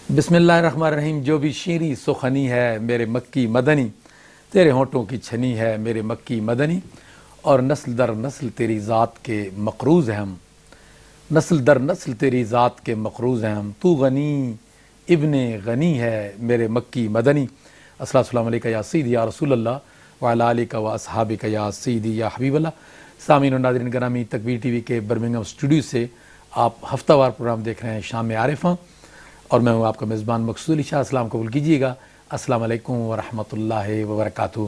بسم اللہ الرحمن الرحیم. جو بھی شیریں سخنی ہے میرے مکی مدنی، تیرے ہونٹوں کی چھنی ہے میرے مکی مدنی، اور نسل در نسل تیری ذات کے مقروض ہیں ہم، نسل در نسل تیری ذات کے مقروض ہیں ہم. تو غنی ابن غنی ہے میرے مکی مدنی. السلام علیکم یا سیدی یا رسول اللہ وعلیٰ آلہ و اصحابہ یا سیدی یا حبیب اللہ. سامعین و ناظرین گرامی، تکبیر ٹی وی کے برمنگھم اسٹوڈیو سے آپ ہفتہ وار پروگرام دیکھ رہے ہیں شام عارفاں، اور میں ہوں آپ کا میزبان مقصود علی شاہ. السلام قبول کیجیے گا. السلام علیکم ورحمۃ اللہ وبرکاتہ.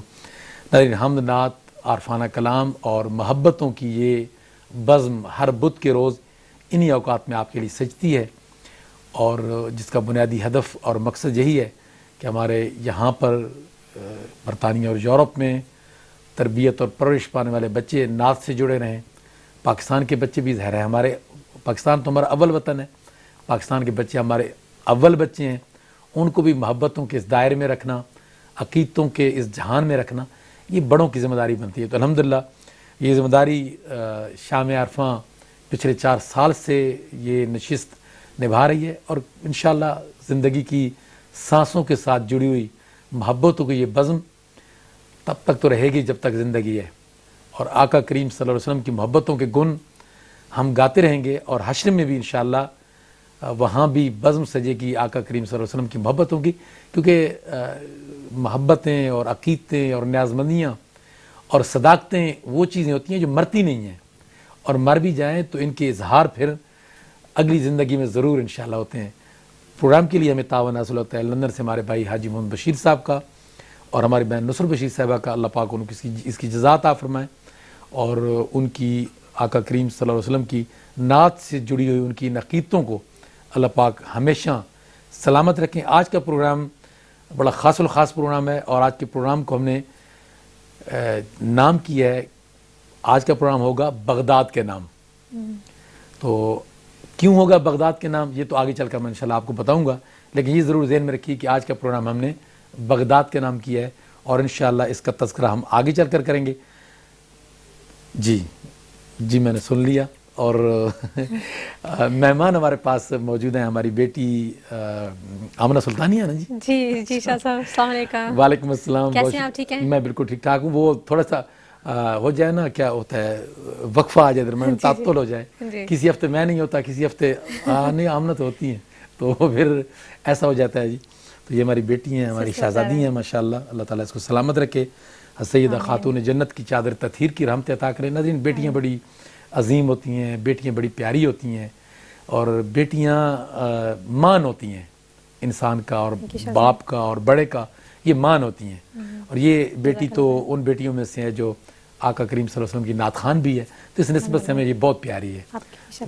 ناظرین، حمد نعت، عارفانہ کلام اور محبتوں کی یہ بزم ہر بدھ کے روز انہی اوقات میں آپ کے لیے سجتی ہے، اور جس کا بنیادی ہدف اور مقصد یہی ہے کہ ہمارے یہاں پر برطانیہ اور یورپ میں تربیت اور پرورش پانے والے بچے نعت سے جڑے رہیں. پاکستان کے بچے بھی ظاہر ہے، ہمارے پاکستان تو ہمارا اول وطن ہے، پاکستان کے بچے ہمارے اول بچے ہیں، ان کو بھی محبتوں کے اس دائرے میں رکھنا، عقیدتوں کے اس جہان میں رکھنا، یہ بڑوں کی ذمہ داری بنتی ہے. تو الحمدللہ یہ ذمہ داری شام عارفاں پچھلے 4 سال سے یہ نشست نبھا رہی ہے، اور انشاءاللہ زندگی کی سانسوں کے ساتھ جڑی ہوئی محبتوں کی یہ بزم تب تک تو رہے گی جب تک زندگی ہے، اور آقا کریم صلی اللہ علیہ وسلم کی محبتوں کے گن ہم گاتے رہیں گے، اور حشر میں بھی انشاءاللہ وہاں بھی بزم سجے گی آقا کریم صلی اللہ علیہ وسلم کی محبتوں کی، کیونکہ محبتیں اور عقیدتیں اور نیازمندیاں اور صداقتیں وہ چیزیں ہوتی ہیں جو مرتی نہیں ہیں، اور مر بھی جائیں تو ان کے اظہار پھر اگلی زندگی میں ضرور انشاءاللہ ہوتے ہیں. پروگرام کے لیے ہمیں تعاون حاصل ہوتا ہے لندن سے ہمارے بھائی حاجی محمد بشیر صاحب کا، اور ہماری بہن نصر بشیر صاحبہ کا. اللہ پاک ان کی اس کی جزا عطا فرمائیں، اور ان کی آقا کریم صلی اللہ علیہ وسلم کی نعت سے جڑی ہوئی ان کی عقیدتوں کو اللہ پاک ہمیشہ سلامت رکھیں. آج کا پروگرام بڑا خاص الخاص پروگرام ہے، اور آج کے پروگرام کو ہم نے نام کیا ہے، آج کا پروگرام ہوگا بغداد کے نام. تو کیوں ہوگا بغداد کے نام، یہ تو آگے چل کر میں انشاءاللہ آپ کو بتاؤں گا، لیکن یہ ضرور ذہن میں رکھیے کہ آج کا پروگرام ہم نے بغداد کے نام کیا ہے، اور انشاءاللہ اس کا تذکرہ ہم آگے چل کر کریں گے. جی میں نے سن لیا. اور مہمان ہمارے پاس موجود ہیں، ہماری بیٹی آمنہ سلطانی ہے نا. جی شاہ صاحب السلام علیکم. وعلیکم السلام. کیسے ہیں آپ؟ ٹھیک ہیں؟ میں بالکل ٹھیک ٹھاک ہوں. وہ تھوڑا سا ہو جائے نا، کیا ہوتا ہے، وقفہ آ جائے درمیان میں، تعطل ہو جائے. کسی ہفتے میں نہیں ہوتا، کسی ہفتے نہیں آمنہ تو ہوتی ہیں، تو پھر ایسا ہو جاتا ہے. جی تو یہ ہماری بیٹی ہیں، ہماری شہزادی ہیں ماشاءاللہ. اللہ تعالیٰ اس کو سلامت رکھے، سیدہ خاتون جنت کی چادر تطہیر کی رحمت عطا کرے. ناظرین، بیٹیاں بڑی عظیم ہوتی ہیں، بیٹیاں بڑی پیاری ہوتی ہیں، اور بیٹیاں مان ہوتی ہیں انسان کا، اور باپ کا اور بڑے کا یہ مان ہوتی ہیں. اور یہ بیٹی تو ان بیٹیوں میں سے ہے جو آقا کریم صلی اللہ علیہ وسلم کی نعت خوان بھی ہے، تو اس نسبت سے ہمیں یہ بہت پیاری ہے.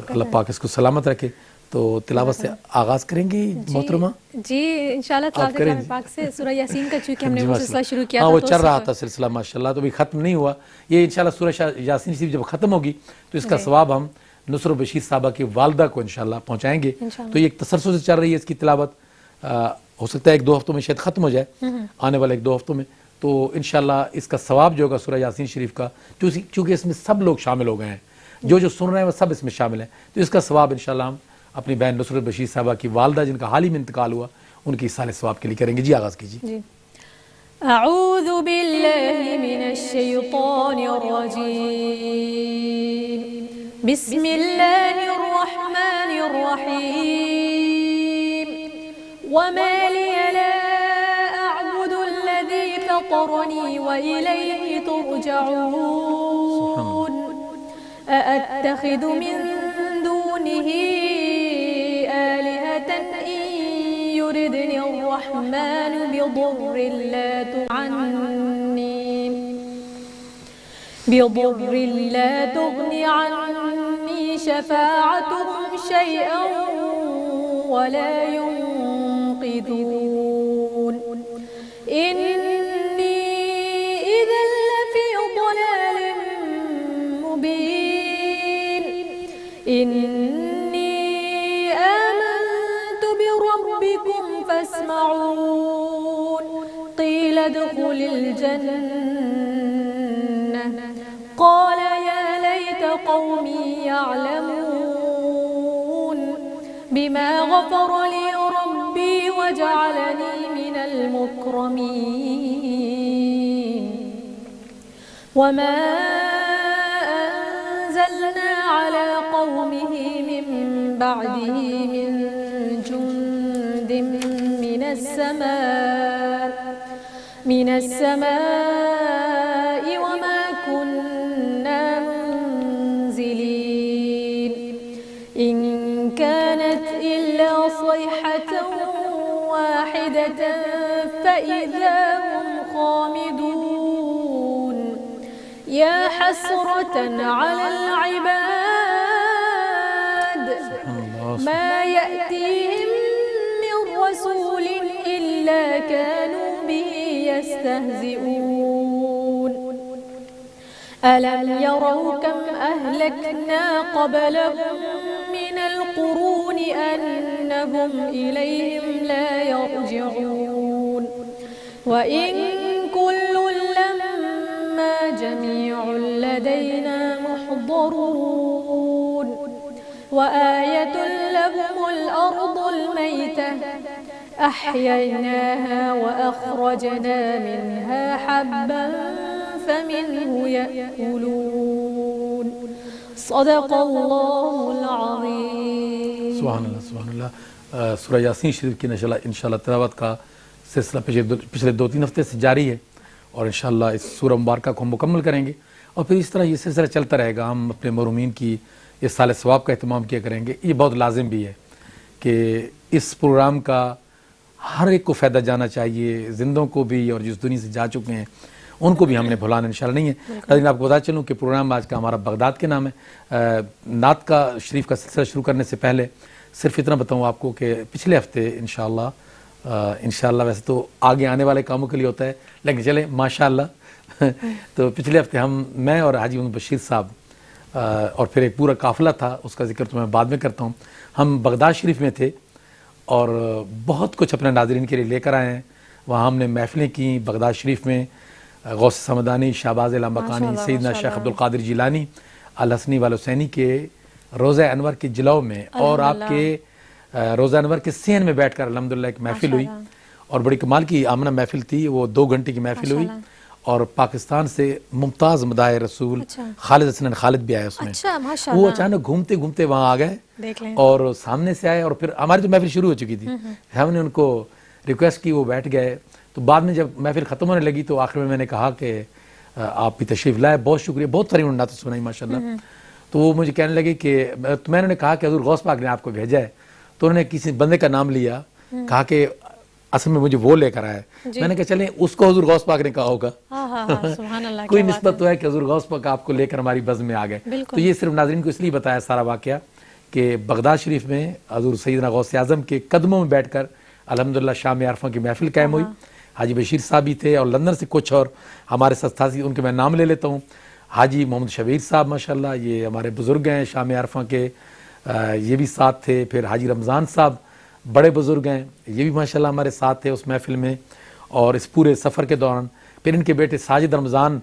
اللہ پاک اس کو سلامت رکھے. تو تلاوت سے آغاز کریں گی محترمہ؟ جی انشاءاللہ تلاوت کلام پاک سے سورہ یاسین کا چونکہ ہم نے وہ سلسلہ شروع کیا تھا، تھا وہ چل رہا تھا سلسلہ ماشاءاللہ، تو بھی ختم نہیں ہوا. یہ انشاءاللہ سورہ یاسین شریف جب ختم ہوگی تو اس کا ثواب ہم نصر بشیر صاحبہ کی والدہ کو انشاءاللہ پہنچائیں گے. تو یہ ایک تسلسل سے چل رہی ہے اس کی تلاوت. ہو سکتا ہے 1-2 ہفتوں میں شاید ختم ہو جائے، آنے والے 1-2 ہفتوں میں. تو انشاءاللہ اس کا ثواب جو ہوگا سورہ یاسین شریف کا، چونکہ اس میں سب لوگ شامل ہو گئے ہیں، جو سن رہے ہیں وہ سب اس میں شامل ہیں، تو اس کا ثواب انشاءاللہ ہم اپنی بہن نصرت بشیر صاحبہ کی والدہ جن کا حال ہی میں انتقال ہوا ان کی سال ثواب کے لیے کریں گے. جی آغاز کیجیے. اعوذ باللہ من الشیطان الرجیم، بسم اللہ الرحمن الرحیم. وما لی لا اعبد الذی فطرنی وإلیہ ترجعون. ااتخذ من دونه آلهة إن يردني الرحمن بضر لا تغني عني شفاعتهم شيئا ولا ينقذون. إني إذا لفي ضلال مبين. إني آمنت بربكم فاسمعون. قيل ادخل الجنة قال يا ليت قومي يعلمون. بما غفر لي ربي وجعلني من المكرمين وما أنزلنا على قومه من بعده من جند من السماء وما كنا منزلين إن كانت إلا صيحة واحدة فإذا هم خامدون يا حسرة على العباد ما يأتيهم من رسول إلا كانوا به يستهزئون ألم يروا كم أهلكنا قبلهم من القرون أنهم إليهم لا يرجعون وإن كل لما جميع لدينا محضرون وآية لهم الأرض الميتة أحييناها وأخرجنا منها حبا فمنه يأكلون صدق الله العظيم. سبحان اللہ سبحان اللہ. سورہ یاسین شریف کی انشاءاللہ تلاوت کا سلسلہ پچھلے 2-3 ہفتے سے جاری ہے اور انشاءاللہ اس سورہ مبارکہ کو ہم مکمل کریں گے اور پھر اس طرح یہ سلسلہ چلتا رہے گا. ہم اپنے مرحومین کی اس سال ثواب کا اہتمام کیا کریں گے. یہ بہت لازم بھی ہے کہ اس پروگرام کا ہر ایک کو فائدہ جانا چاہیے, زندوں کو بھی اور جس دنیا سے جا چکے ہیں ان کو بھی ہم نے بھلانا انشاءاللہ نہیں ہے. لیکن آپ کو بتا چلوں کہ پروگرام آج کا ہمارا بغداد کے نام ہے. نعت کا شریف کا سلسلہ شروع کرنے سے پہلے صرف اتنا بتاؤں آپ کو کہ پچھلے ہفتے انشاءاللہ ویسے تو آگے آنے والے کاموں کے لیے ہوتا ہے لیکن چلیں ماشاءاللہ تو پچھلے ہفتے میں اور حاجی محمد بشیر صاحب اور پھر ایک پورا قافلہ تھا, اس کا ذکر تو میں بعد میں کرتا ہوں. ہم بغداد شریف میں تھے اور بہت کچھ اپنے ناظرین کے لیے لے کر آئے ہیں. وہاں ہم نے محفلیں کی بغداد شریف میں. غوث سمدانی, شہباز لامبقانی, سیدنا شیخ عبدالقادر جیلانی, الحسنی والحسینی کے روضہ انور کے جلو میں اور آپ کے روضہ انور کے سین میں بیٹھ کر الحمدللہ ایک محفل ہوئی اور بڑی کمال کی آمنہ محفل تھی. وہ 2 گھنٹے کی محفل ہوئی اور پاکستان سے ممتاز مداح رسول خالد حسن خالد بھی آئے اس میں. وہ اچانک گھومتے گھومتے وہاں آ گئے اور سامنے سے آئے اور پھر ہماری تو محفل شروع ہو چکی تھی. ہم نے ان کو ریکویسٹ کی, وہ بیٹھ گئے. تو بعد میں جب محفل ختم ہونے لگی تو آخر میں نے کہا کہ آپ بھی تشریف لائے, بہت شکریہ, بہت ساری نعتیں سنائی ماشاءاللہ. تو وہ مجھے کہنے لگے کہ میں نے کہا کہ حضور غوث پاک نے آپ کو بھیجا ہے. تو انہوں نے کسی بندے کا نام لیا, کہا کہ اصل میں مجھے وہ لے کر آیا. میں نے کہا چلیں اس کو حضور غوث پاک نے کہا ہوگا. کوئی نسبت تو ہے کہ حضور غوث پاک آپ کو لے کر ہماری بزم میں آ گئے. تو یہ صرف ناظرین کو اس لیے بتایا سارا واقعہ کہ بغداد شریف میں حضور سیدنا غوث اعظم کے قدموں میں بیٹھ کر الحمدللہ شام عرفہ کی محفل قائم ہوئی. حاجی بشیر صاحب بھی تھے اور لندن سے کچھ اور ہمارے ساتھی, ان کے میں نام لے لیتا ہوں. حاجی محمد شبیر صاحب ماشاءاللہ, یہ ہمارے بزرگ ہیں شام عرفہ کے, یہ بھی ساتھ تھے. پھر حاجی رمضان صاحب بڑے بزرگ ہیں, یہ بھی ماشاءاللہ ہمارے ساتھ تھے اس محفل میں اور اس پورے سفر کے دوران. پھر ان کے بیٹے ساجد رمضان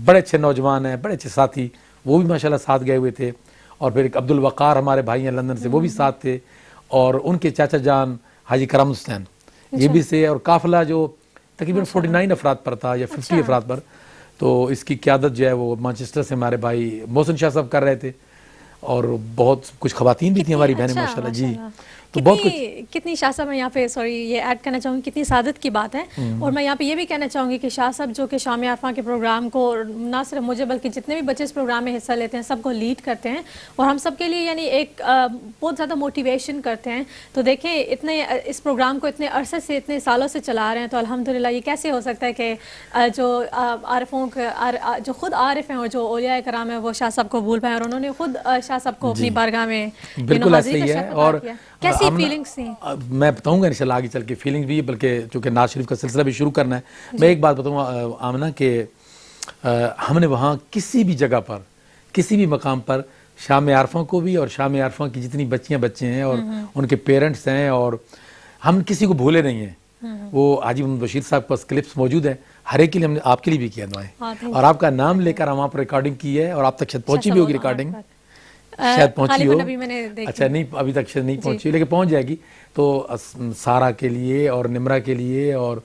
بڑے اچھے نوجوان ہیں, بڑے اچھے ساتھی, وہ بھی ماشاءاللہ ساتھ گئے ہوئے تھے. اور پھر ایک عبدالوقار ہمارے بھائی ہیں لندن سے, وہ بھی ساتھ تھے. اور ان کے چاچا جان حاجی کرم حسین یہ بھی سے. اور قافلہ جو تقریباً 49 افراد پر تھا یا 50 افراد پر, تو اس کی قیادت جو ہے وہ مانچسٹر سے ہمارے بھائی محسن شاہ صاحب کر رہے تھے اور بہت کچھ خواتین بھی تھیں ہماری بہنیں ماشاءاللہ. جی تو بہت کچھ کتنی شاہ صاحب میں یہاں پہ یہ ایڈ کرنا چاہوں گی, کتنی سعادت کی بات ہے. اور میں یہاں پہ یہ بھی کہنا چاہوں گی کہ شاہ صاحب جو کہ شام عرفہ کے پروگرام کو نہ صرف مجھے بلکہ جتنے بھی بچے اس پروگرام میں حصہ لیتے ہیں سب کو لیڈ کرتے ہیں اور ہم سب کے لیے یعنی ایک بہت زیادہ موٹیویشن کرتے ہیں. تو دیکھیں اتنے اس پروگرام کو اتنے عرصے سے اتنے سالوں سے چلا رہے ہیں, تو الحمدللہ یہ کیسے ہو سکتا ہے کہ جو عارفوں جو خود عارف ہیں اور جو اولیاء کرام ہیں وہ شاہ صاحب کو بھول پائیں اور انہوں نے خود شاہ صاحب کو اپنی بارگاہ میں بالکل ایسے ہی ہے. اور کیسی فیلنگز تھیں میں بتاؤں گا انشاءاللہ آگے چل کے فیلنگز بھی, بلکہ چونکہ نعت شریف کا سلسلہ بھی شروع کرنا ہے. میں ایک بات بتاؤں گا آمنہ کہ ہم نے وہاں کسی بھی جگہ پر کسی بھی مقام پر شام عرفہ کو بھی اور شام عرفہ کی جتنی بچیاں بچے ہیں اور ان کے پیرنٹس ہیں اور ہم کسی کو بھولے نہیں ہیں. وہ حاجی محمد بشیر صاحب کے پاس کلپس موجود ہیں, ہر ایک کے لیے ہم نے آپ کے لیے بھی کیا دعائیں اور آپ کا نام لے کر ہم وہاں پر ریکارڈنگ کی ہے اور آپ تک شاید پہنچی بھی ہوگی ریکارڈنگ. شاید پہنچی ہو. غالباً ابھی میں نے دیکھی. اچھا نہیں ابھی تک شاید نہیں پہنچی لیکن پہنچ جائے گی. تو سارہ کے لیے اور نمرہ کے لیے اور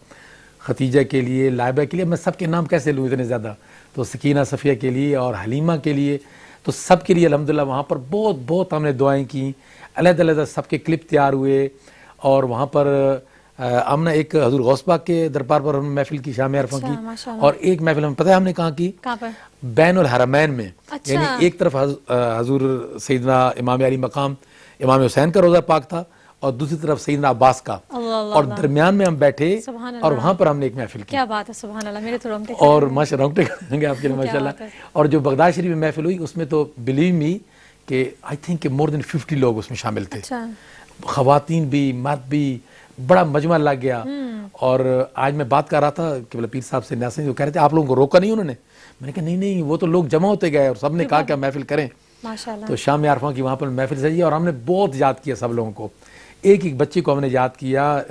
ختیجہ کے لیے، لائبہ کے لیے، میں سب کے نام کیسے لوں اتنے زیادہ، تو سکینہ صفیہ کے لیے اور حلیمہ کے لیے، تو سب کے لیے الحمدللہ وہاں پر بہت بہت ہم نے دعائیں کی. علیحدہ علیحدہ سب کے کلپ تیار ہوئے. اور وہاں پر ہم نے ایک حضور غوث پاک کے دربار پر ہم محفل کی شام عرفہ کی. اور ایک محفل ہمیں پتہ ہے ہم نے کہاں کی؟ کہاں پر؟ بین الحرمین میں. یعنی ایک طرف حضور سیدنا امام علی مقام امام حسین کا روضہ پاک تھا اور دوسری طرف سیدنا عباس کا، اور درمیان میں ہم بیٹھے اور وہاں پر ہم نے ایک محفل کی. کیا بات ہے، سبحان اللہ، میرے تو رونگٹے. اور ماشاء اللہ رونگٹے کریں گے آپ کے لیے ماشاءاللہ. اور جو بغداد شریف میں محفل ہوئی اس میں تو بلیو می کہ آئی تھنک کہ مور دین 50 لوگ اس میں شامل تھے. خواتین بھی، مرد بھی، بڑا مجمع لگ گیا. اور آج میں بات کر رہا تھا کہ پیر صاحب سے، نیاسن جو کہہ رہے تھے آپ لوگوں کو روکا نہیں انہوں نے؟ میں نے کہا نہیں وہ تو لوگ جمع ہوتے گئے اور سب نے کہا کہ محفل کریں. تو شام عرفہ کی وہاں پر محفل سجی اور ہم نے بہت یاد کیا سب لوگوں کو. ایک ایک بچے کو ہم نے یاد کیا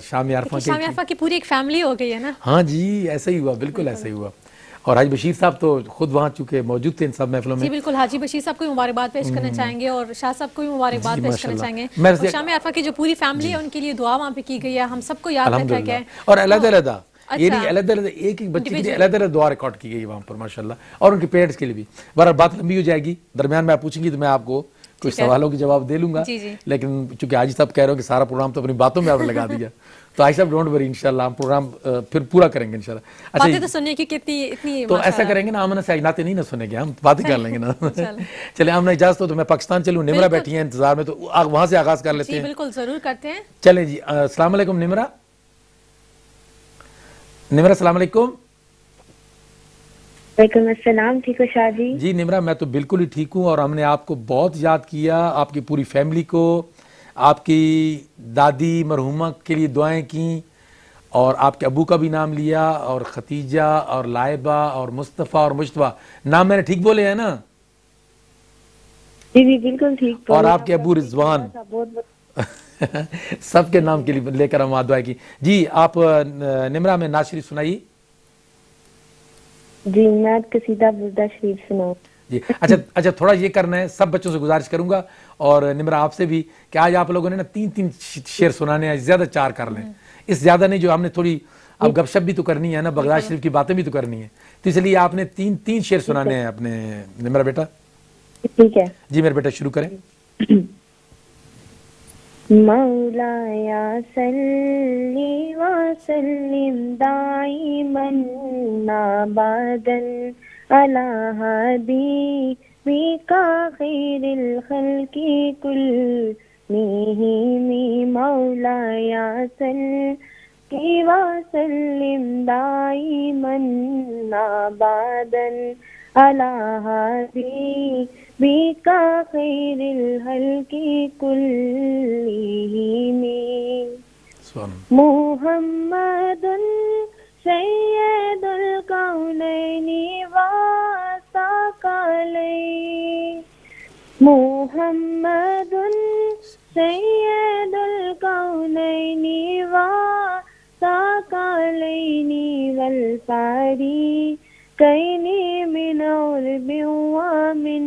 شام عرفہ کی پوری ایک فیملی ہو گئی ہے نا. ہاں جی ایسا ہی ہوا، بالکل ایسا ہی ہوا. اور حاج بشیر صاحب تو خود وہاں چونکہ موجود تھے ان سب محفلوں میں. جی بالکل، حاجی بشیر صاحب کو بھی مبارکباد پیش کرنا چاہیں گے اور شاہ صاحب کو بھی مبارکباد پیش کرنا چاہیں گے. اور شام عرفہ کی جو پوری فیملی ہے ان کے لیے دعا وہاں پہ کی گئی ہے، ہم سب کو یاد رکھا گیا ہے. اور علیحدہ علیحدہ یہ نہیں، علیحدہ علیحدہ ایک ایک بچے کے لیے علیحدہ علیحدہ دعا ریکارڈ کی گئی وہاں پر ماشاءاللہ، اور ان کے پیرنٹس کے لیے بھی. بہرحال بات لمبی ہو جائے گی، درمیان میں آپ پوچھیں گی تو میں آپ کو کچھ سوالوں کے جواب دے لوں گا. لیکن چونکہ حاجی صاحب کہہ رہے ہو کہ سارا پروگرام تو اپنی باتوں میں آپ نے لگا دیا، تو حاجی صاحب ڈونٹ وری، انشاءاللہ ہم پروگرام پھر پورا کریں گے انشاءاللہ. باتیں تو سننے کی کتنی اتنی، تو ایسا کریں گے نا آمنہ سے نعتیں نہیں نہ سنیں گے، ہم باتیں کر لیں گے نا. چلیں آمنہ اجازت ہو تو میں پاکستان چلوں، نمرہ بیٹھی ہیں انتظار میں، تو وہاں سے آغاز کر لیتے ہیں. جی بالکل ضرور کرتے ہیں. چلیں جی. السلام علیکم نمرہ. نمرہ السلام علیکم. وعلیکم السلام. ٹھیک ہو شاہ جی؟ جی نمرہ میں تو بالکل ہی ٹھیک ہوں، اور ہم نے آپ کو بہت یاد کیا، آپ کی پوری فیملی کو، آپ کی دادی مرحومہ کے لیے دعائیں کیں، اور آپ کے ابو کا بھی نام لیا، اور ختیجہ اور لائبہ اور مصطفیٰ اور مجتبیٰ، نام میں نے ٹھیک بولے ہیں نا؟ جی جی بالکل ٹھیک. اور آپ کے ابو رضوان سب کے نام کے لیے لے کر ہم دعائیں کی. جی آپ نمرہ میں نعت شریف سنائیے. جی نعت قصیدہ بردہ شریف سناؤ. جی اچھا تھوڑا یہ کرنا ہے، سب بچوں سے گزارش کروں گا، اور نمرہ آپ سے بھی کہ آج آپ لوگوں نے نا 3 شعر سنانے ہیں، زیادہ 4 کر لیں، اس زیادہ نہیں، جو ہم نے تھوڑی اب گپ شپ بھی تو کرنی ہے نا، بغداد شریف کی باتیں بھی تو کرنی ہے، تو اس لیے آپ نے 3 شعر سنانے ہیں اپنے نمرہ بیٹا. ٹھیک ہے جی میرے بیٹا شروع کریں. مولایا صلی وسلم دائما ابدا علی حبیبک خیر الخلق کلہم. مولایا صلی وسلم دائما ابدا علی حبیبک خیر الخلق کلہم. محمد سید الکونین والثقلین. محمد سید الکونین والثقلین والفریقین من عرب ومن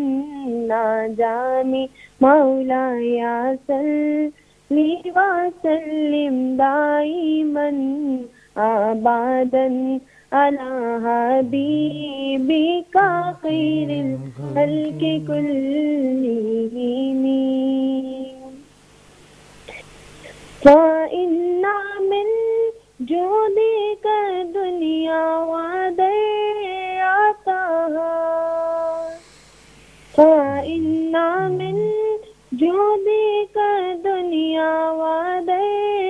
عجم. مولایا صلی وسلم دائما ابدا علی حبیبک خیر الخلق کلہم. فإن من جودك الدنيا وضيعتها. فإن من جودك الدنيا وضيعتها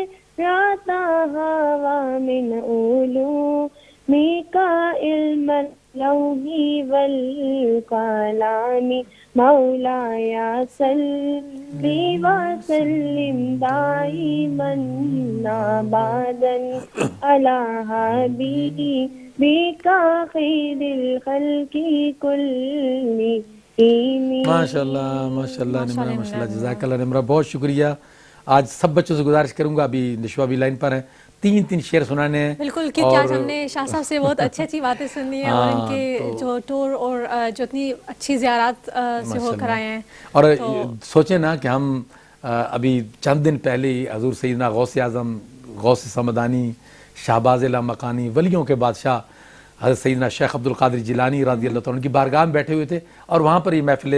ومن علومك علم اللوح والقلم. مولایا صلی وسلم دائما ابدا علی حبیبک خیر الخلق کلہم. ماشاءاللہ ماشاءاللہ نمرہ ماشاءاللہ، جزاک اللہ نمرہ، بہت شکریہ. آج سب بچوں سے گزارش کروں گا، ابھی نشوہ بھی لائن پر ہیں، تین شعر سنانے ہیں. بالکل, کیونکہ آج ہم نے شاہ صاحب سے بہت اچھی اچھی باتیں سنی ہیں اور ان کے جو ٹور اور جو اتنی اچھی زیارات سے ہو کر آئے ہیں. اور سوچیں نا کہ ہم ابھی چند دن پہلے ہی حضور سیدنا غوث اعظم غوث سمدانی شہباز لامکانی ولیوں کے بادشاہ حضرت سیدنا شیخ عبد القادر جیلانی رضی اللہ تعالیٰ عنہ کی بارگاہ میں بیٹھے ہوئے تھے, اور وہاں پر یہ محفل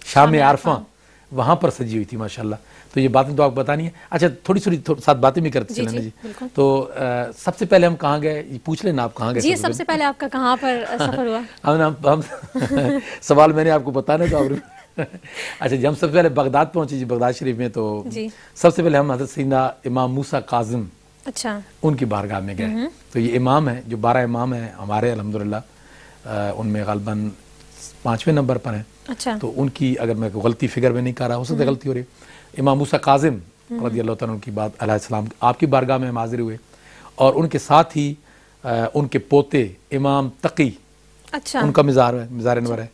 شام عرفہ وہاں پر سجی ہوئی تھی ماشاءاللہ. تو یہ باتیں تو آپ بتانی ہیں. اچھا تھوڑی ساتھ باتیں بھی کرتے چلیں جی. تو سب سے پہلے ہم کہاں گئے, یہ پوچھ لینا آپ کہاں گئے جی؟ سب سے پہلے آپ کا کہاں پر سفر ہوا؟ ہم سوال میں نے آپ کو بتانا تو اچھا جی, ہم سب سے پہلے بغداد پہنچے جی, بغداد شریف میں. تو سب سے پہلے ہم حضرت سیدنا امام موسیٰ کاظم اچھا ان کی بارگاہ میں گئے. تو یہ امام ہیں جو 12 امام ہیں ہمارے الحمدللہ, ان میں غالباً 5ویں نمبر پر ہیں. اچھا تو ان کی اگر میں غلطی فگر میں نہیں کر رہا, ہو سکتا ہے غلطی ہو رہی, امام موسیٰ کاظم رضی اللہ تعالیٰ عنہ کی بات علیہ السلام آپ کی بارگاہ میں ہم حاضر ہوئے, اور ان کے ساتھ ہی ان کے پوتے امام تقی, اچھا ان کا مزار انور ہے,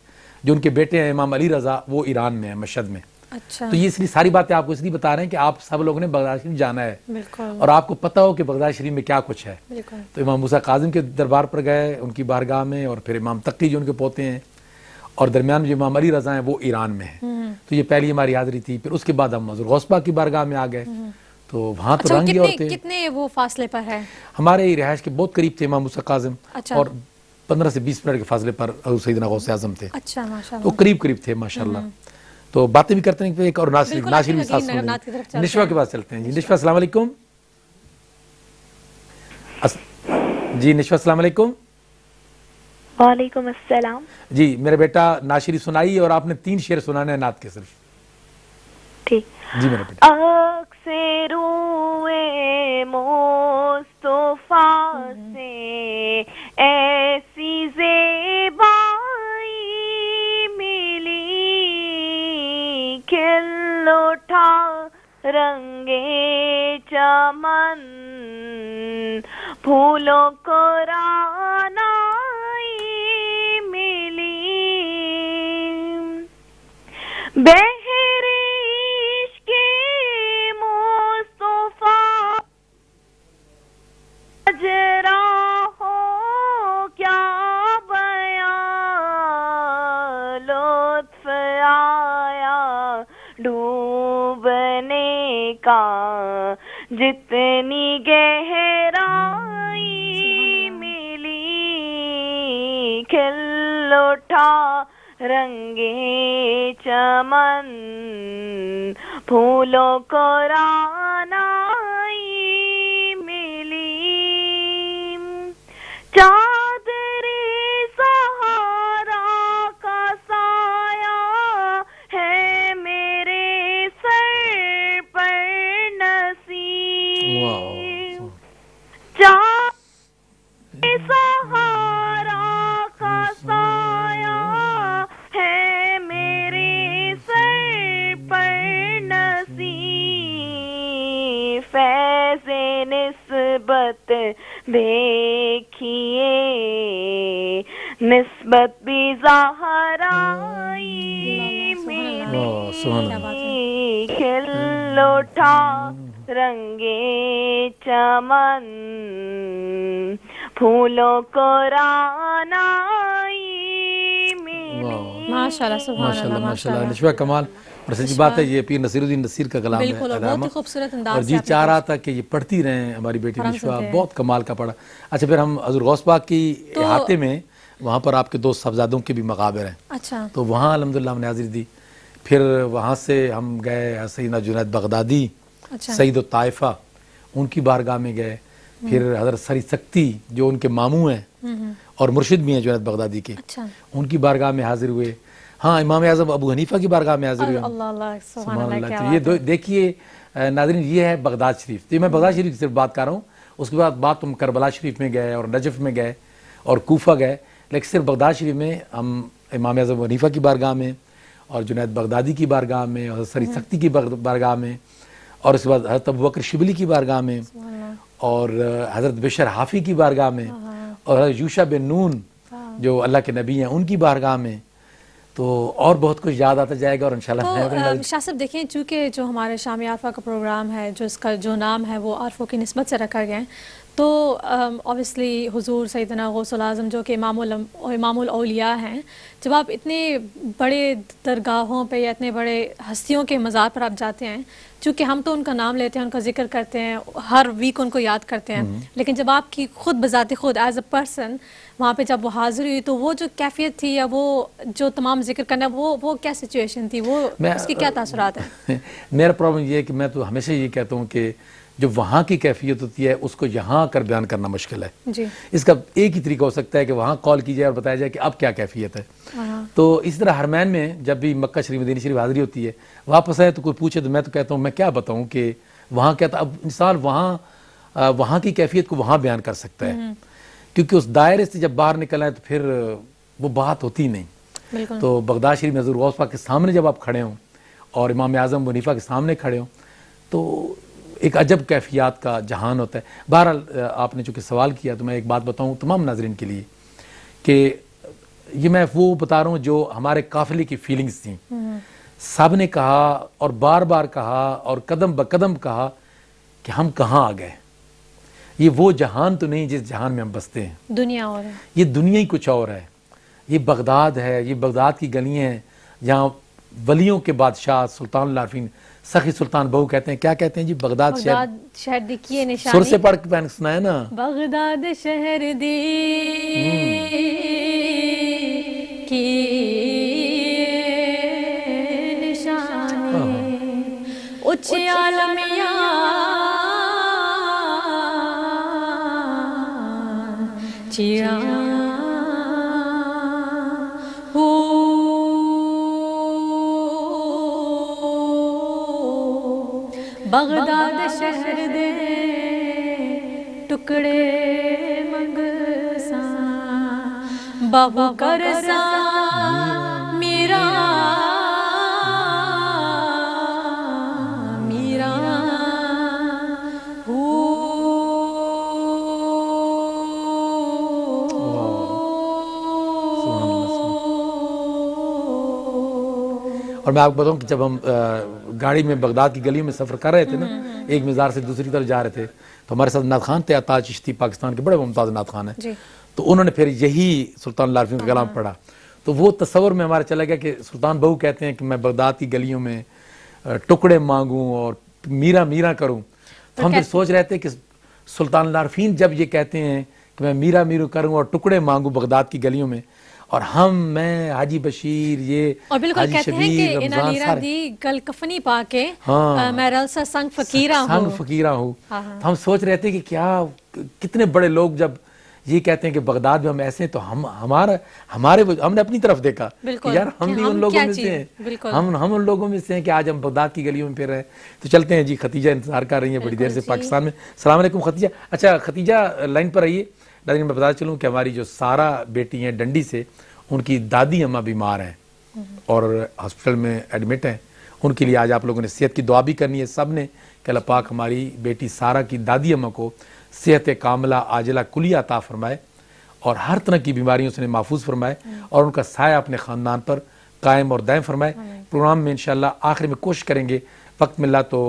جو ان کے بیٹے ہیں امام علی رضا, وہ ایران میں ہیں مشہد میں. اچھا تو یہ اس لیے ساری باتیں آپ کو اس لیے بتا رہے ہیں کہ آپ سب لوگوں نے بغداد شریف جانا ہے, بالکل, اور آپ کو پتہ ہو کہ بغداد شریف میں کیا کچھ ہے. بالکل. تو امام موسیٰ کاظم کے دربار پر گئے, ان کی بارگاہ میں, اور پھر امام تقی جو ان کے پوتے ہیں, اور درمیان میں جو امام علی رضا ہیں وہ ایران میں ہیں. تو یہ پہلی ہماری حاضری تھی. پھر اس کے بعد ہم حضور غوث پاک کی بارگاہ میں آ گئے. تو وہاں تو رنگ ہی اور تھے. کتنے وہ فاصلے پر ہے؟ ہمارے رہائش کے بہت قریب تھے امام موسیٰ کاظم, اچھا. اور 15 سے 20 منٹ کے فاصلے پر حضور سیدنا غوث اعظم تھے. اچھا ماشاءاللہ. تو قریب تھے ماشاءاللہ. تو باتیں بھی کرتے ہیں ایک اور ناصر بھی ساتھ سنیں. نشوہ کے پاس چلتے ہیں جی. نشوہ السلام علیکم. جی نشوہ السلام علیکم. وعلیکم السلام. جی میرا بیٹا ناشری سنائی, اور آپ نے 3 شعر سنانے ہیں نعت کے صرف. ٹھیک جی میرا بیٹا. سے روئے مصطفیٰ سے ایسی زیبائی ملی, کھل اٹھا رنگے چمن پھولوں کو رانائی ملی, بہر عشق مصطفیٰ اجرا ہو کیا بیان, لطف آیا ڈوبنے کا جتنی گہرائی ملی, کھل اٹھا رنگے چمن پھولوں کو رانائی ملی, چادر سہارا کا سایہ ہے میرے سر پر نصیب, چادر سہارا کا سایہ ہے میرے سر پر نصیب, فیض نسبت دیکھیے نسبت بھی زہرائی ملی, کھل اٹھا رنگے چمن پھولوں کو رانائی ملی. ماشاءاللہ سبحان اللہ ماشاءاللہ. نشوہ کمال, اور سچی بات ہے یہ پیر نصیر الدین نصیر کا کلام ہے, بالکل, اور بہت ہی خوبصورت انداز اور جی چاہ رہا تھا کہ یہ پڑھتی رہیں ہماری بیٹی نشوہ, بہت کمال کا پڑھا. اچھا پھر ہم حضور غوث پاک کی احاطے میں, وہاں پر آپ کے 2 صاحبزادوں کے بھی مقابر ہیں. اچھا. تو وہاں الحمدللہ ہم نے حاضری دی. پھر وہاں سے ہم گئے سیدنا جنید بغدادی, سید الطائفہ, ان کی بارگاہ میں گئے. پھر حضرت سری سکتی جو ان کے ماموں ہیں اور مرشد بھی ہیں جنید بغدادی کے, ان کی بارگاہ میں حاضر ہوئے. ہاں امام اعظم ابو حنیفہ کی بارگاہ میں حاضر ہوئے. اللہ سبحان اللہ. تو یہ دیکھیے ناظرین, یہ ہے بغداد شریف. تو میں بغداد شریف کی صرف بات کر رہا ہوں, اس کے بعد بات تم کربلا شریف میں گئے اور نجف میں گئے اور کوفہ گئے, لیکن صرف بغداد شریف میں ہم امام اعظم ابو حنیفہ کی بارگاہ میں اور جنید بغدادی کی بارگاہ میں اور سری سکتی کی بارگاہ میں, اور اس کے بعد حضرت ابوبکر شبلی کی بارگاہ میں, اور حضرت بشر حافی کی بارگاہ میں, اور حضرت یوشع بن نون جو اللہ کے نبی ہیں ان کی بارگاہ میں. تو اور بہت کچھ یاد آتا جائے گا اور انشاءاللہ تو شاہ صاحب دیکھیں چونکہ جو ہمارے شام عرفہ کا پروگرام ہے جو اس کا جو نام ہے وہ عرفوں کی نسبت سے رکھا گیا ہے تو اوبیسلی حضور سیدنا غوث الاعظم جو کہ امام الاولیاء ہیں، جب آپ اتنے بڑے درگاہوں پہ یا اتنے بڑے ہستیوں کے مزار پر آپ جاتے ہیں، چونکہ ہم تو ان کا نام لیتے ہیں، ان کا ذکر کرتے ہیں، ہر ویک ان کو یاد کرتے ہیں، لیکن جب آپ کی خود بذات خود ایز اے پرسن وہاں پہ جب وہ حاضر ہوئی تو وہ جو کیفیت تھی یا وہ جو تمام ذکر کرنا وہ کیا سچویشن تھی، وہ اس کی کیا تاثرات ہیں؟ میرا پرابلم یہ ہے کہ میں تو ہمیشہ یہ کہتا ہوں کہ جو وہاں کی کیفیت ہوتی ہے اس کو یہاں کر بیان کرنا مشکل ہے. جی اس کا ایک ہی طریقہ ہو سکتا ہے کہ وہاں کال کی جائے اور بتایا جائے کہ اب کیا کیفیت ہے. تو اس طرح حرمین میں جب بھی مکہ شریف مدینہ شریف حاضری ہوتی ہے، واپس آئے تو کوئی پوچھے تو میں تو کہتا ہوں میں کیا بتاؤں کہ وہاں کیا تھا. اب انسان وہاں کی کیفیت کو وہاں بیان کر سکتا ہے، کیونکہ اس دائرے سے جب باہر نکل آئے تو پھر وہ بات ہوتی نہیں. تو بغداد شریف میں حضور غوث پاک کے سامنے جب آپ کھڑے ہوں اور امام اعظم ابو حنیفہ کے سامنے کھڑے ہوں تو ایک عجب کیفیات کا جہان ہوتا ہے. بہرحال آپ نے چونکہ سوال کیا تو میں ایک بات بتاؤں تمام ناظرین کے لیے کہ یہ میں وہ بتا رہا ہوں جو ہمارے قافلے کی فیلنگز تھیں. سب نے کہا اور بار بار کہا اور قدم بقدم کہا کہ ہم کہاں آ گئے. یہ وہ جہان تو نہیں جس جہان میں ہم بستے ہیں، دنیا اور ہے، یہ دنیا ہی کچھ اور ہے. یہ بغداد ہے، یہ بغداد کی گلیاں ہیں جہاں ولیوں کے بادشاہ سلطان العارفین سخی سلطان بہو کہتے ہیں. کیا کہتے ہیں جی؟ بغداد شہر دی کی نشانی، سر سے پڑھ کے میں نے سنایا نا، بغداد شہر دی کی نشانی، اچ عالمیاں چیرا بغداد شہر دے ٹکڑے منگساں بہو کرساں میرا میرا اور میں آپ کو بتاؤں کہ جب ہم گاڑی میں بغداد کی گلیوں میں سفر کر رہے تھے نا، ایک مزار سے دوسری طرف جا رہے تھے تو ہمارے ساتھ نعت خان تھے عطا چشتی، پاکستان کے بڑے ممتاز نعت خان ہیں. تو انہوں نے پھر یہی سلطان العارفین کا کلام پڑھا تو وہ تصور میں ہمارا چلا گیا کہ سلطان بہو کہتے ہیں کہ میں بغداد کی گلیوں میں ٹکڑے مانگوں اور میرا میرا کروں. تو ہم پھر سوچ رہے تھے کہ سلطان العارفین جب یہ کہتے ہیں کہ میں میرا میرا کروں اور ٹکڑے مانگوں بغداد کی گلیوں میں، اور میں حاجی بشیر یہ اور بالکل کہتے ہیں کہ انا لیرا دی گل کفنی پا کے میں رلسا سنگ فقیرہ ہوں. تو ہم سوچ رہے تھے کہ کیا کتنے بڑے لوگ جب یہ کہتے ہیں کہ بغداد میں ہم ایسے ہیں تو ہم نے اپنی طرف دیکھا کہ یار ہم بھی ان لوگوں میں سے ہیں، ہم ان لوگوں میں سے ہیں کہ آج ہم بغداد کی گلیوں میں پھر رہے ہیں. تو چلتے ہیں جی، ختیجہ انتظار کر رہی ہیں بڑی دیر سے پاکستان میں. السلام علیکم ختیجہ. اچھا ختیجہ لائن پر آئیے. لیکن میں بتا چلوں کہ ہماری جو سارا بیٹی ہیں ڈنڈی سے، ان کی دادی اماں بیمار ہیں اور ہاسپٹل میں ایڈمٹ ہیں. ان کے لیے آج آپ لوگوں نے صحت کی دعا بھی کرنی ہے سب نے کہ اللہ پاک ہماری بیٹی سارا کی دادی اماں کو صحت کاملہ عاجلہ کلیہ عطا فرمائے اور ہر طرح کی بیماریوں سے محفوظ فرمائے اور ان کا سایہ اپنے خاندان پر قائم اور دائم فرمائے. پروگرام میں انشاءاللہ آخر میں کوشش کریں گے، وقت ملا تو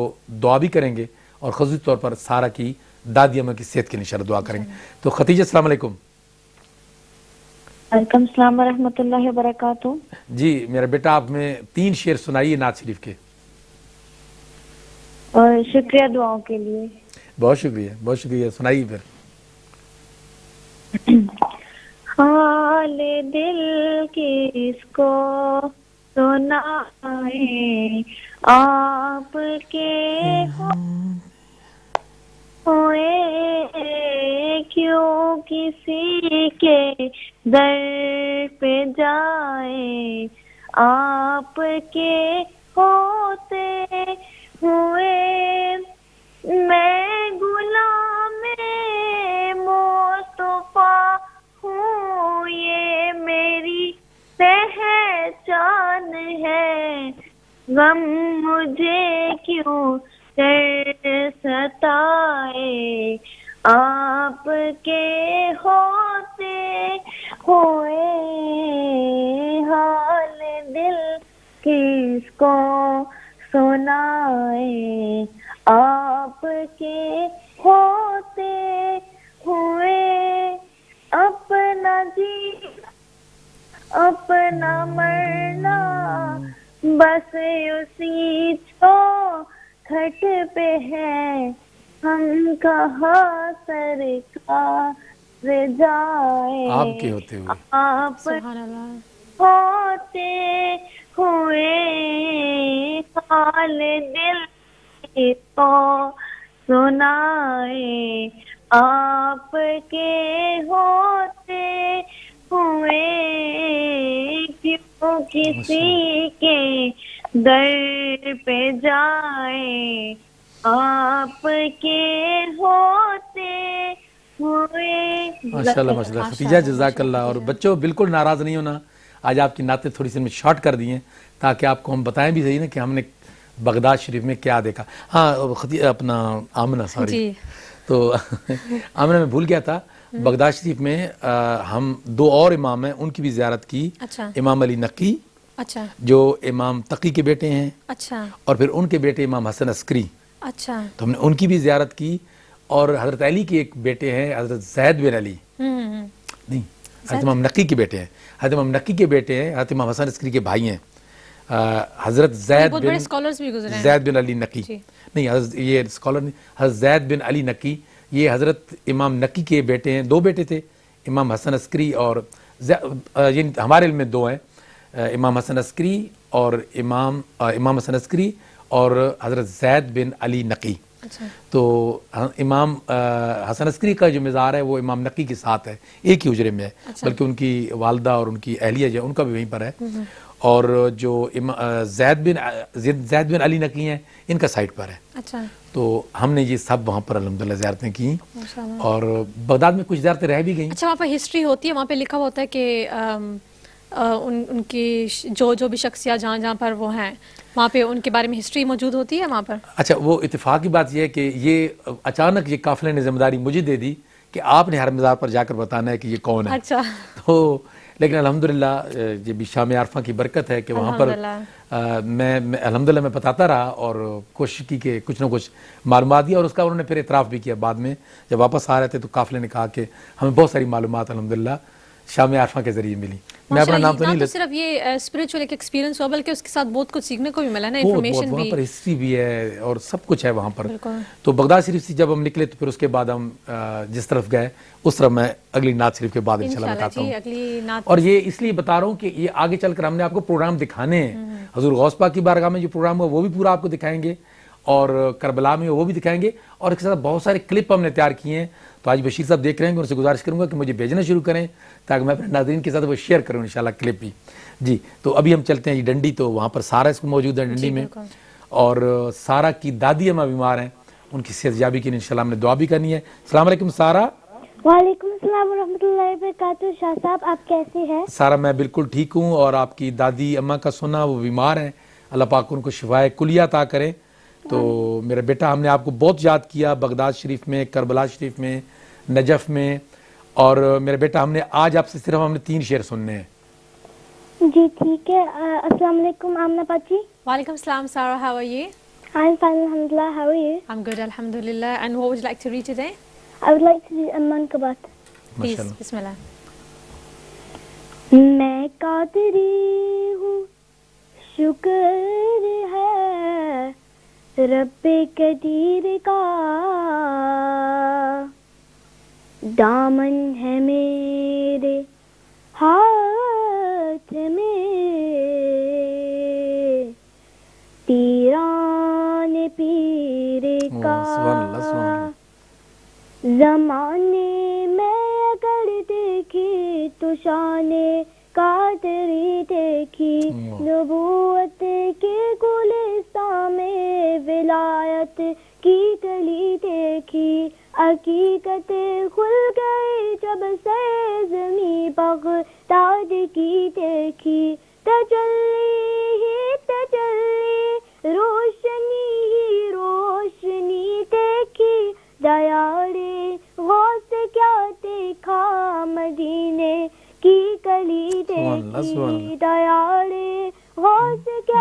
دعا بھی کریں گے اور خصوصی طور پر سارا کی دادی اماں کی صحت کے لیے انشاءاللہ دعا کریں گے. تو ختیجہ السلام علیکم. وعلیکم السلام ورحمۃ اللہ وبرکاتہ. جی میرا بیٹا آپ میں 3 شعر سنائیے نعت شریف کے. اور شکریہ دعاؤں کے لیے. بہت شکریہ بہت شکریہ. سنائیے پھر. حال دل کس کو سنائیں آپ کے ہوئے کیوں کسی کے در پہ جائیں آپ کے ہوتے ہوئے میں غلام مصطفیٰ ہوں یہ میری پہچان ہے غم مجھے کیوں ستائے آپ کے ہوتے ہوئے حال کس کو سنائے آپ کے ہوتے ہوئے اپنا جی اپنا مرنا بس اسی چوکھٹ پہ ہے ہم کہاں سرکار جائے آپ کے ہوتے ہوئے آپ سبحان اللہ. ہوتے ہوئے حال دل کو سنائے آپ کے ہوتے ہوئے کیوں کسی کے در پہ جائے آپ کے ہوتے ہوئے. ماشاءاللہ ماشاءاللہ ختیجہ جزاک اللہ. اور بچوں بالکل ناراض نہیں ہونا, آج آپ کی نعتیں تھوڑی سی میں شارٹ کر دی ہیں تاکہ آپ کو ہم بتائیں بھی صحیح نا کہ ہم نے بغداد شریف میں کیا دیکھا. ہاں اپنا آمنہ سوری جی تو آمنہ میں بھول گیا تھا, بغداد شریف میں ہم دو اور امام ہیں ان کی بھی زیارت کی. اچھا امام علی نقی اچھا جو امام تقی کے بیٹے ہیں, اچھا اور پھر ان کے بیٹے امام حسن عسکری, اچھا تو ہم نے ان کی بھی زیارت کی. اور حضرت علی کے ایک بیٹے ہیں حضرت زید بن علی, نہیں حضرت امام نقی کے بیٹے ہیں, حضرت امام نقی کے بیٹے ہیں حضرت امام حسن عسکری کے بھائی ہیں حضرت بہت بڑے اسکالرز بھی گزرے ہیں. زید بن علی نقی جی. نہیں حضرت یہ اسکالر نہیں, حضرت زید بن علی نقی یہ حضرت امام نقی کے بیٹے ہیں. دو بیٹے تھے امام حسن عسکری اور ہمارے علم میں دو ہیں, امام حسن عسکری اور امام حسن عسکری اور حضرت زید بن علی نقی. اچھا تو امام حسن عسکری کا جو مزار ہے وہ امام نقی کے ساتھ ہے, ایک ہی حجرے میں ہے, بلکہ ان کی والدہ اور ان کی اہلیہ جو ہے ان کا بھی وہیں پر ہے. اور جو زید بن علی نقی ہیں ان کا سائٹ پر ہے. اچھا تو ہم نے یہ سب وہاں پر الحمدللہ زیارتیں کی, اور بغداد میں کچھ زیارتیں رہ بھی گئیں. اچھا وہاں پہ ہسٹری ہوتی ہے, وہاں پہ لکھا ہوتا ہے کہ ان کی جو بھی شخصیات جہاں پر وہ ہیں وہاں پہ ان کے بارے میں ہسٹری موجود ہوتی ہے وہاں پر. اچھا وہ اتفاق کی بات یہ ہے کہ یہ اچانک یہ قافلے نے ذمہ داری مجھے دے دی کہ آپ نے ہر مزار پر جا کر بتانا ہے کہ یہ کون ہے. اچھا تو لیکن الحمدللہ یہ بھی شام عرفہ کی برکت ہے کہ وہاں پر میں الحمدللہ میں بتاتا رہا اور کوشش کی کہ کچھ نہ کچھ معلومات دی, اور اس کا انہوں نے پھر اعتراف بھی کیا بعد میں جب واپس آ رہے تھے تو قافلے نے کہا کہ ہمیں بہت ساری معلومات الحمدللہ شام عرفہ کے ذریعے ملی. میں اپنا نام تو نہیں لیتا, صرف یہ اسپریچول ایک ایکسپیرینس ہوا بلکہ اس کے ساتھ بہت کچھ سیکھنے کو بھی ملا نا, بہت انفارمیشن بھی, وہاں پر ہسٹری بھی ہے اور سب کچھ ہے وہاں پر. بالکل. تو بغداد شریف سے جب ہم نکلے تو پھر اس کے بعد ہم جس طرف گئے اس طرف میں اگلی نعت شریف کے بعد انشاءاللہ بتاتا ہوں. اگلی نعت, اور یہ اس لیے بتا رہا ہوں کہ یہ آگے چل کر ہم نے آپ کو پروگرام دکھانے ہیں. حضور غوث پاک کی بارگاہ میں جو پروگرام ہوا وہ بھی پورا آپ کو دکھائیں گے, اور کربلا میں وہ بھی دکھائیں گے, اور اس کے ساتھ بہت سارے کلپ ہم نے تیار کیے ہیں. تو آج بشیر صاحب دیکھ رہے ہیں کہ ان سے گزارش کروں گا کہ مجھے بھیجنا شروع کریں تاکہ میں اپنے ناظرین کے ساتھ وہ شیئر کروں انشاءاللہ کلپ بھی. جی تو ابھی ہم چلتے ہیں یہ ڈنڈی, تو وہاں پر سارا اس کو موجود ہے ڈنڈی میں, اور سارا کی دادی اماں بیمار ہیں, ان کی صحت یابی کے لیے انشاءاللہ ہم نے دعا بھی کرنی ہے. السلام علیکم سارا. وعلیکم السلام ورحمۃ اللہ وبرکاتہ. شاہ صاحب آپ کیسے ہیں؟ سارا میں بالکل ٹھیک ہوں, اور آپ کی دادی اماں کا سنا وہ بیمار ہیں, اللہ پاک ان کو شفائے کلیہ عطا کریں. تو میرا بیٹا ہم نے آپ کو بہت یاد کیا بغداد شریف میں, کربلا شریف میں, نجف میں, اور میرا بیٹا ہم نے آج آپ سے صرف ہم نے 3 شعر سننے ہیں. جی ٹھیک ہے. السلام علیکم آمنہ باجی. وعلیکم السلام Sarah, how are you? I'm fine alhamdulillah. How are you? I'm good alhamdulillah. And what would you like to read today? I would like to read Mankabat. Please, bismillah. میں قادری ہوں شکر ہے رب قدیر کا, دامن ہے میرے ہاتھ میں تیران پیر کا, زمانے میں اگر دیکھی تو شان قادری دیکھی, نبوت کے گلستان میں ولایت کی کلی دیکھی, حقیقت کھل گئی جب سے زمیں بغداد کی دیکھی, تجلی ہی تجلی روشنی ہی روشنی دیکھی, دیاڑے غوث کیا دیکھا مدینے کی کلی دیکھی, دیاڑے غوث کیا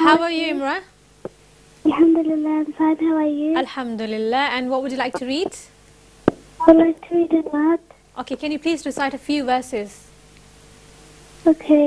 How are you Imra? Alhamdulillah, I'm fine. How are you? Alhamdulillah. And what would you like to read? I'd like to read a naat. Okay, can you please recite a few verses? Okay.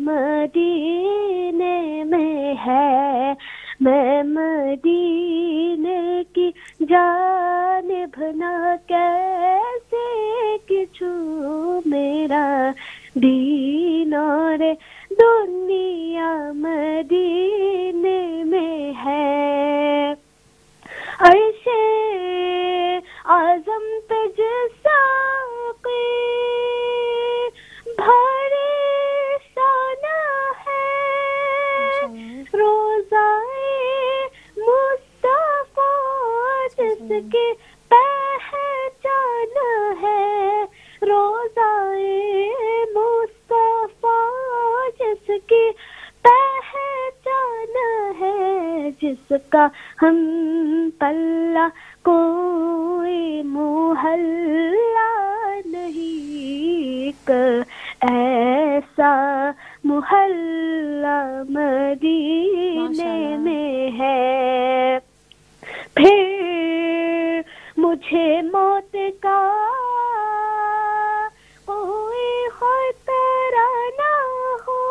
مدینے میں ہے، میں مدینے کی جانب نہ کیسے کچھو، میرا دین اور دنیا مدینے میں ہے۔ عرش اعظم پہ جس ساقی بھرے سونا ہے، روزائے مصطفیٰ جس کی پہچان ہے، روزائے مصطفیٰ جس کی پہچان ہے، جس کا ہم پلہ کوئی محلہ نہیں، ایسا محلہ مدینے میں ہے۔ پھر مجھے موت کا کوئی خطرہ نہ ہو،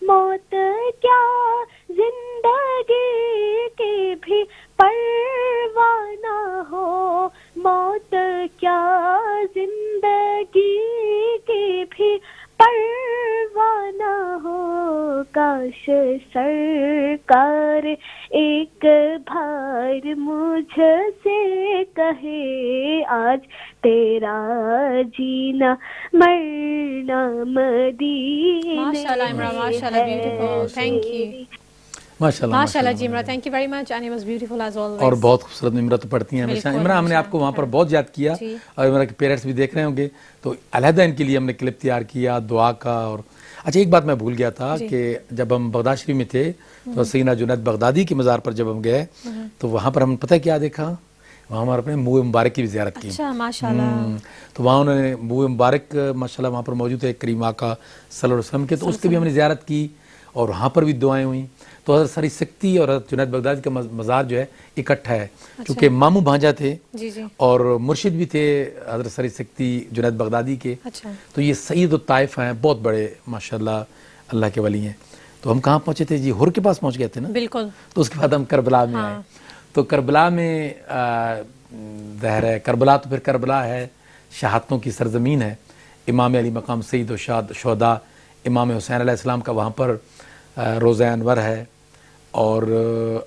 موت کیا زندگی کی بھی پرواہ نہ ہو، موت کیا زندگی کی بھی پرواہ نہ ہو، کاش سرکار ایک بار مجھ سے کہے آج تیرا جینا مرنا مدینے ماشاءاللہ عمران، ماشاءاللہ بیوٹیفل، تھینک یو ماشاءاللہ ماشاءاللہ ji Imran, thank you very much and it was beautiful as always. اور بہت خوبصورت عمرہ تو پڑھتی ہیں ہمیشہ۔ بالکل، عمرہ ہم نے ہمیشہ۔ آپ کو وہاں پر بہت یاد کیا، جی۔ اور عمرہ کے پیرنٹس بھی دیکھ رہے ہوں گے تو علیحدہ ان کے لیے ہم نے کلپ تیار کیا دعا کا۔ اور اچھا ایک بات میں بھول گیا تھا کہ جب ہم بغداد شریف میں تھے تو سیدنا جنید بغدادی کے مزار پر جب ہم گئے تو وہاں پر ہم پتہ کیا دیکھا، وہاں ہمارے اپنے منہ مبارک کی بھی زیارت کی۔ اچھا ماشاءاللہ، تو وہاں انہوں نے منہ مبارک ماشاءاللہ وہاں پر موجود ہے کریم آقا صلی اللہ علیہ وسلم کے، تو اس کی بھی ہم نے زیارت کی اور وہاں پر بھی دعائیں ہوئیں۔ تو حضرت سری سکتی اور حضرت جنید بغدادی کا مزار جو ہے اکٹھا ہے، چونکہ ماموں بھانجا تھے جی جی، اور مرشد بھی تھے حضرت سری سکتی جنید بغدادی کے، اچھا تو یہ سید الطائف ہیں، بہت بڑے ماشاءاللہ اللہ کے ولی ہیں۔ تو ہم کہاں پہنچے تھے جی؟ ہر کے پاس پہنچ گئے تھے نا، بالکل۔ تو اس کے بعد ہم کربلا میں آئے۔ تو کربلا میں ظاہر ہے کربلا تو پھر کربلا ہے، شہادتوں کی سرزمین ہے۔ امام علی مقام سید و شہداء امام حسین علیہ السلام کا وہاں پر روضہ انور ہے، اور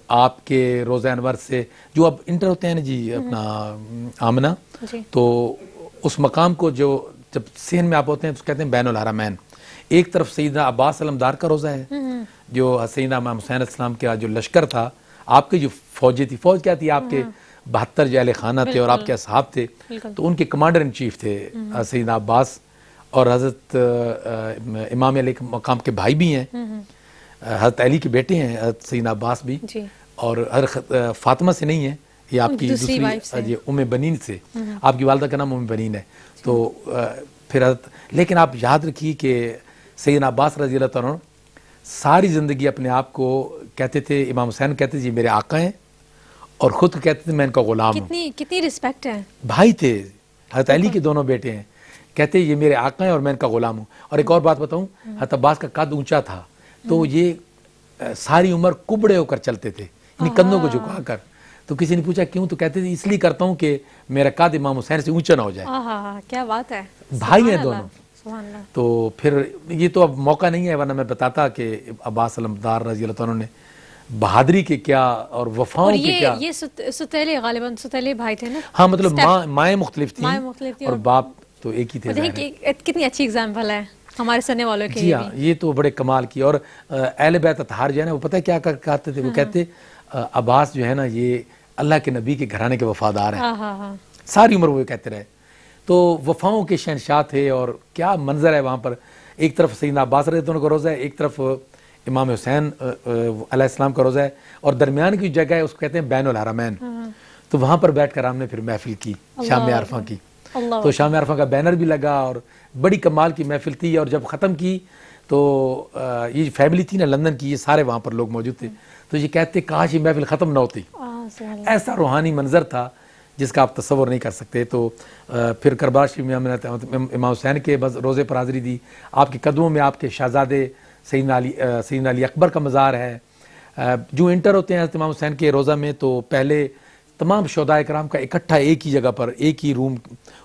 آپ کے روضہ انور سے جو اب انٹر ہوتے ہیں نا جی اپنا آمنہ، تو اس مقام کو جو جب سین میں آپ ہوتے ہیں تو کہتے ہیں بین الحرمین۔ ایک طرف سیدنا عباس علمدار کا روضہ ہے، جو سیدنا امام حسین علیہ السلام کا جو لشکر تھا، آپ کی جو فوجی تھی، فوج کیا تھی؟ آپ کے 72 جو اہل خانہ تھے اور آپ کے اصحاب تھے، تو ان کے کمانڈر ان چیف تھے سیدنا عباس، اور حضرت امام علی مقام کے بھائی بھی ہیں، حضرت علی کے بیٹے ہیں حضرت سیدنا عباس بھی، اور حضرت فاطمہ سے نہیں ہے، یہ آپ کی دوسری ام بنین سے، آپ کی والدہ کا نام ام بنین ہے۔ تو پھر حضرت، لیکن آپ یاد رکھیے کہ سیدنا عباس رضی اللہ عنہ ساری زندگی اپنے آپ کو کہتے تھے، امام حسین کہتے تھے یہ میرے آقا ہیں، اور خود کہتے تھے میں ان کا غلام ہوں۔ کتنی رسپیکٹ ہے، بھائی تھے، حضرت علی کے دونوں بیٹے ہیں، کہتے یہ میرے آقا ہیں اور میں ان کا غلام ہوں۔ اور ایک اور بات بتاؤں، حضرت عباس کا قد اونچا تھا، تو یہ ساری عمر کبڑے ہو کر چلتے تھے، یعنی کندھوں کو جھکا کر۔ تو کسی نے پوچھا کیوں؟ تو کہتے تھے اس لیے کرتا ہوں کہ میرا قد امام حسین سے اونچا نہ ہو جائے۔ کیا بات ہے، بھائی ہیں دونوں۔ تو پھر یہ تو اب موقع نہیں ہے، ورنہ میں بتاتا کہ عباس علمدار رضی اللہ عنہ نے بہادری کے کیا اور وفاؤں کے کیا۔ یہ ستیلے غالباً ستیلے بھائی تھے نا؟ ہاں، مطلب مائیں مختلف تھیں اور باپ تو ایک ہی تھے۔ کتنی اچھی اگزامپل ہے ہمارے سننے والوں کے۔ جی ہاں، یہ تو بڑے کمال کی۔ اور اہل بیت اطہار جو ہے نا، وہ پتہ ہے کیا کہتے تھے؟ وہ کہتے عباس جو ہے نا یہ اللہ کے نبی کے گھرانے کے وفادار ہیں، ساری عمر وہ کہتے رہے۔ تو وفاؤں کے شہنشاہ تھے، اور کیا منظر ہے وہاں پر، ایک طرف سیدنا عباس رضی اللہ عنہ کا روضہ ہے، ایک طرف امام حسین علیہ السلام کا روضہ ہے، اور درمیان کی جگہ ہے اس کو کہتے ہیں بین الحرمین۔ تو وہاں پر بیٹھ کر ہم نے پھر محفل کی شام عرفہ کی، تو شام عرفہ کا بینر بھی لگا اور بڑی کمال کی محفل تھی۔ اور جب ختم کی تو یہ فیملی تھی نا لندن کی، یہ سارے وہاں پر لوگ موجود تھے، تو یہ کہتے کاش یہ محفل ختم نہ ہوتی۔ ایسا روحانی منظر تھا جس کا آپ تصور نہیں کر سکتے. تو پھر کربلا شریف میں ہم نے امام حسین کے بس روزے پر حاضری دی. آپ کے قدموں میں آپ کے شہزادے سیدنا علی اکبر کا مزار ہے. جو انٹر ہوتے ہیں حضرت امام حسین کے روضہ میں تو پہلے تمام شہداء کرام کا اکٹھا ایک ہی جگہ پر ایک ہی روم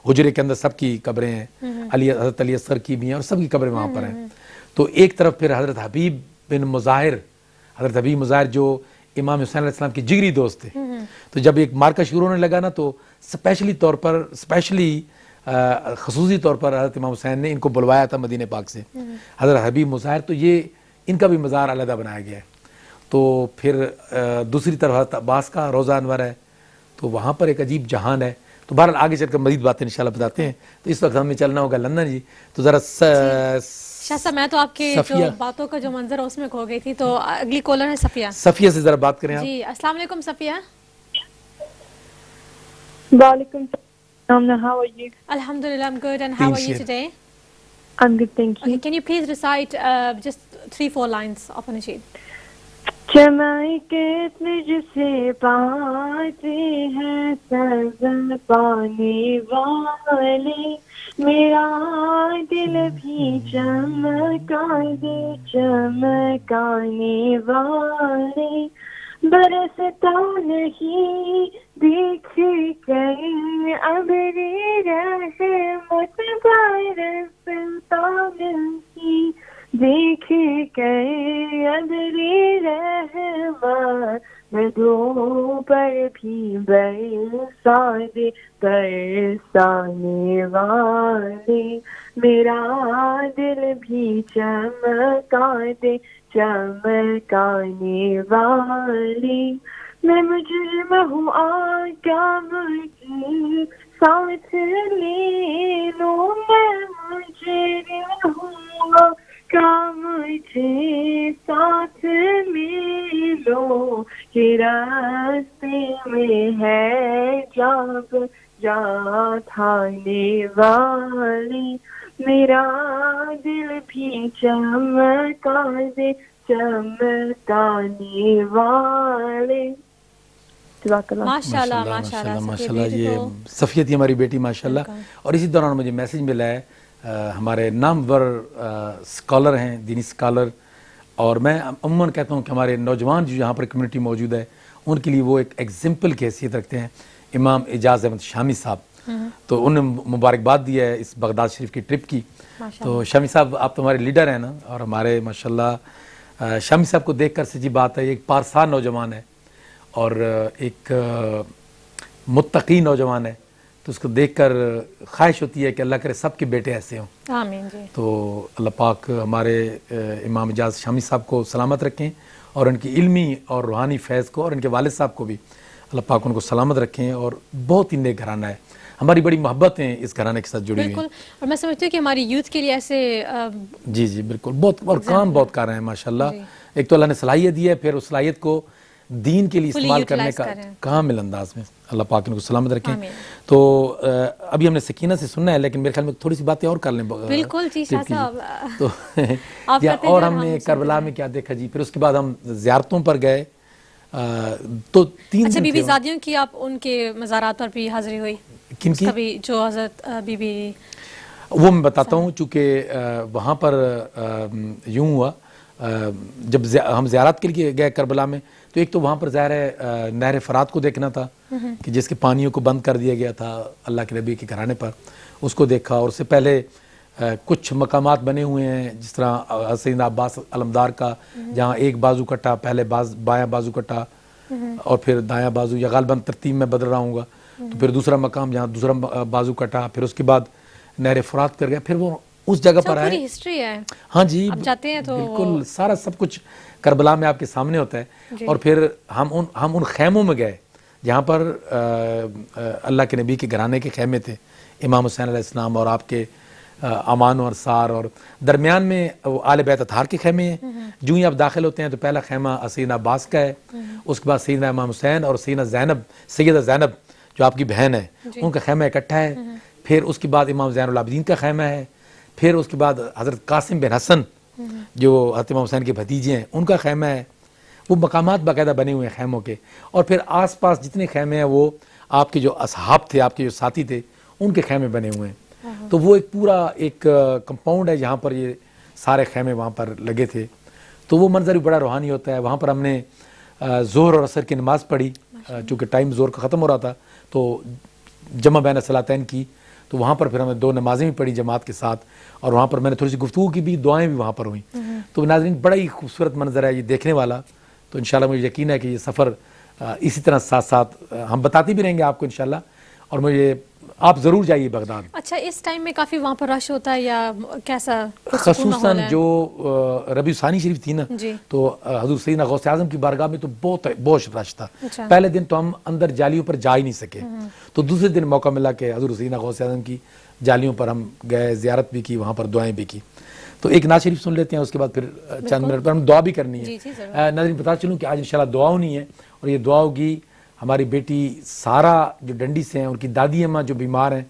حجرے کے اندر سب کی قبریں ہیں. حضرت علی اصغر کی بھی ہیں اور سب کی قبریں وہاں پر ہیں. تو ایک طرف پھر حضرت حبیب بن مظاہر جو امام حسین علیہ السلام کے جگری دوست تھے. تو جب ایک مارکا شروع ہونے لگا نا تو خصوصی طور پر حضرت امام حسین نے ان کو بلوایا تھا مدینہ پاک سے. حضرت حبیب مظاہر تو یہ ان کا بھی مزار علیحدہ بنایا گیا ہے. تو پھر دوسری طرف حضرت عباس کا روضہ انور ہے. تو وہاں پر ایک عجیب جہان ہے. تو بہرحال آگے چل کر مزید باتیں انشاءاللہ بتاتے ہیں. تو اس وقت ہمیں چلنا ہوگا لندن جی. تو ذرا شاہ صاحب میں تو آپ کے جو باتوں کا جو منظر ہے اس میں کھو گئی تھی. تو اگلی کالر ہے صفیہ. صفیہ سے ذرا بات کریں آپ. جی السلام علیکم صفیہ. وعلیکم السلام. How are you? Alhamdulillah, I'm good. And how are you today? I'm good, thank you. Okay, can you please recite just 3-4 lines of a nasheed? چمائے کتنے جسے پاتے ہیں سرزن پانے والے میرا دل بھی چمکا دے چمکانے والے برستا نہیں دیکھ کر ابری رحمت برستا نہیں دیکھ کر ابری رحمت دو پر بھی برسا دے برسانے والے میرا دل بھی چمکا دے چمکانے والے میں مجرم ہوں آقا مجھے ساتھ لے لو میں مجرم ہوں آقا مجھے ساتھ لے لو کہ راستے میں ہے جب جا تھانے والے میرا دل بھی چمکا دے چمکانے والے. ماشاءاللہ ماشاءاللہ ماشاءاللہ. یہ صفیہ تھی ہماری بیٹی ماشاءاللہ. اور اسی دوران مجھے میسج ملا ہے ہمارے نامور اسکالر ہیں دینی اسکالر اور میں عموماً کہتا ہوں کہ ہمارے نوجوان جو یہاں پر کمیونٹی موجود ہے ان کے لیے وہ ایک ایگزامپل کی حیثیت رکھتے ہیں امام اعجاز احمد شامی صاحب. تو انہوں نے مبارکباد دی ہے اس بغداد شریف کی ٹرپ کی. تو شامی صاحب آپ تو ہمارے لیڈر ہیں نا اور ہمارے ماشاءاللہ شامی صاحب کو دیکھ کر سچی بات ہے ایک پارسا نوجوان ہے اور ایک متقی نوجوان ہے. تو اس کو دیکھ کر خواہش ہوتی ہے کہ اللہ کرے سب کے بیٹے ایسے ہوں. آمین جی. تو اللہ پاک ہمارے امام اعجاز شامی صاحب کو سلامت رکھیں اور ان کی علمی اور روحانی فیض کو اور ان کے والد صاحب کو بھی اللہ پاک ان کو سلامت رکھیں. اور بہت ہی نیک گھرانہ ہے. ہماری بڑی محبتیں اس گھرانے کے ساتھ جڑی ہوئی ہیں. بالکل. اور میں سمجھتی ہوں کہ ہماری یوتھ کے لیے ایسے جی جی بالکل بہت اور کام بہت کر رہے ہیں ماشاءاللہ. ایک تو اللہ نے صلاحیت دی ہے پھر اس صلاحیت کو دین کے لیے استعمال کرنے کا کامل انداز میں اللہ پاک ان کو سلامت رکھیں. تو ابھی ہم نے سکینہ سے سننا ہے لیکن میرے خیال میں تھوڑی سی باتیں اور کر لیں. بالکل جی شاہ صاحب. تو اور ہم نے کربلا میں کیا دیکھا جی. پھر اس کے بعد ہم زیارتوں پر گئے تو 3 اچھا بی بی زادیوں کی آپ ان کے مزارات پر بھی حاضری ہوئی؟ کن کی؟ کبھی جو حضرت بی بی وہ میں بتاتا ہوں چونکہ وہاں پر یوں ہوا جب ہم زیارت کے لیے گئے کربلا میں تو ایک تو وہاں پر ظاہر ہے نہر فرات کو دیکھنا تھا کہ جس کے پانیوں کو بند کر دیا گیا تھا اللہ کے نبی کے گھرانے پر. اس کو دیکھا اور اس سے پہلے کچھ مقامات بنے ہوئے ہیں جس طرح سیدنا عباس علمدار کا جہاں ایک بازو کٹا پہلے بایاں بازو کٹا اور پھر دایاں بازو یا غالباً ترتیب میں بدل رہا ہوں گا. تو پھر دوسرا مقام جہاں دوسرا بازو کٹا پھر اس کے بعد نہر فرات کر گیا پھر وہ اس جگہ پر آئے. پوری ہسٹری ہے. ہاں جی جاتے ہیں تو بالکل سارا سب کچھ کربلا میں آپ کے سامنے ہوتا ہے. اور پھر ہم ان خیموں میں گئے جہاں پر اللہ کے نبی کے گھرانے کے خیمے تھے امام حسین علیہ السلام اور آپ کے امان و انصار اور درمیان میں آل بیت اطہار کے خیمے ہیں. جو ہی آپ داخل ہوتے ہیں تو پہلا خیمہ سیدنا عباس کا ہے. اس کے بعد سیدنا امام حسین اور سیدہ زینب جو آپ کی بہن ہے ان کا خیمہ اکٹھا ہے. پھر اس کے بعد امام زین العابدین کا خیمہ ہے. پھر اس کے بعد حضرت قاسم بن حسن جو حضرت امام حسین کے بھتیجے ہیں ان کا خیمہ ہے. وہ مقامات باقاعدہ بنے ہوئے ہیں خیموں کے. اور پھر آس پاس جتنے خیمے ہیں وہ آپ کے جو اصحاب تھے, آپ کے جو ساتھی تھے, ان کے خیمے بنے ہوئے ہیں. تو وہ ایک پورا ایک کمپاؤنڈ ہے جہاں پر یہ سارے خیمے وہاں پر لگے تھے. تو وہ منظر بھی بڑا روحانی ہوتا ہے. وہاں پر ہم نے ظہر اور عصر کی نماز پڑھی, چونکہ ٹائم ظہر کا ختم ہو رہا تھا, تو جمع بین الصلاتین کی. تو وہاں پر پھر ہمیں 2 نمازیں بھی پڑھی جماعت کے ساتھ, اور وہاں پر میں نے تھوڑی سی گفتگو کی بھی, دعائیں بھی وہاں پر ہوئیں. تو ناظرین بڑا ہی خوبصورت منظر ہے یہ دیکھنے والا. تو انشاءاللہ مجھے یقین ہے کہ یہ سفر اسی طرح ساتھ ساتھ ہم بتاتے بھی رہیں گے آپ کو انشاءاللہ. اور مجھے آپ ضرور جائیے بغداد. اچھا, اس ٹائم میں کافی وہاں پر رش ہوتا ہے یا کیسا؟ خصوصاً جو ربیع ثانی شریف تھی نا, جی. تو حضور سیدنا غوث اعظم کی بارگاہ میں تو بہت رش تھا. اچھا. پہلے دن تو ہم اندر جالیوں پر جا ہی نہیں سکے. تو دوسرے دن موقع ملا کہ حضور سیدنا غوث اعظم کی جالیوں پر ہم گئے, زیارت بھی کی, وہاں پر دعائیں بھی کی. تو ایک نعت شریف سن لیتے ہیں, اس کے بعد پھر چند منٹ پر ہم دعا بھی کرنی ہے. جی جی ضرور. ناظرین بتا چلوں کہ آج انشاءاللہ دعا ہونی ہے, اور یہ دعا ہوگی ہماری بیٹی سارا جو ڈنڈی سے ہیں, ان کی دادی اماں جو بیمار ہیں,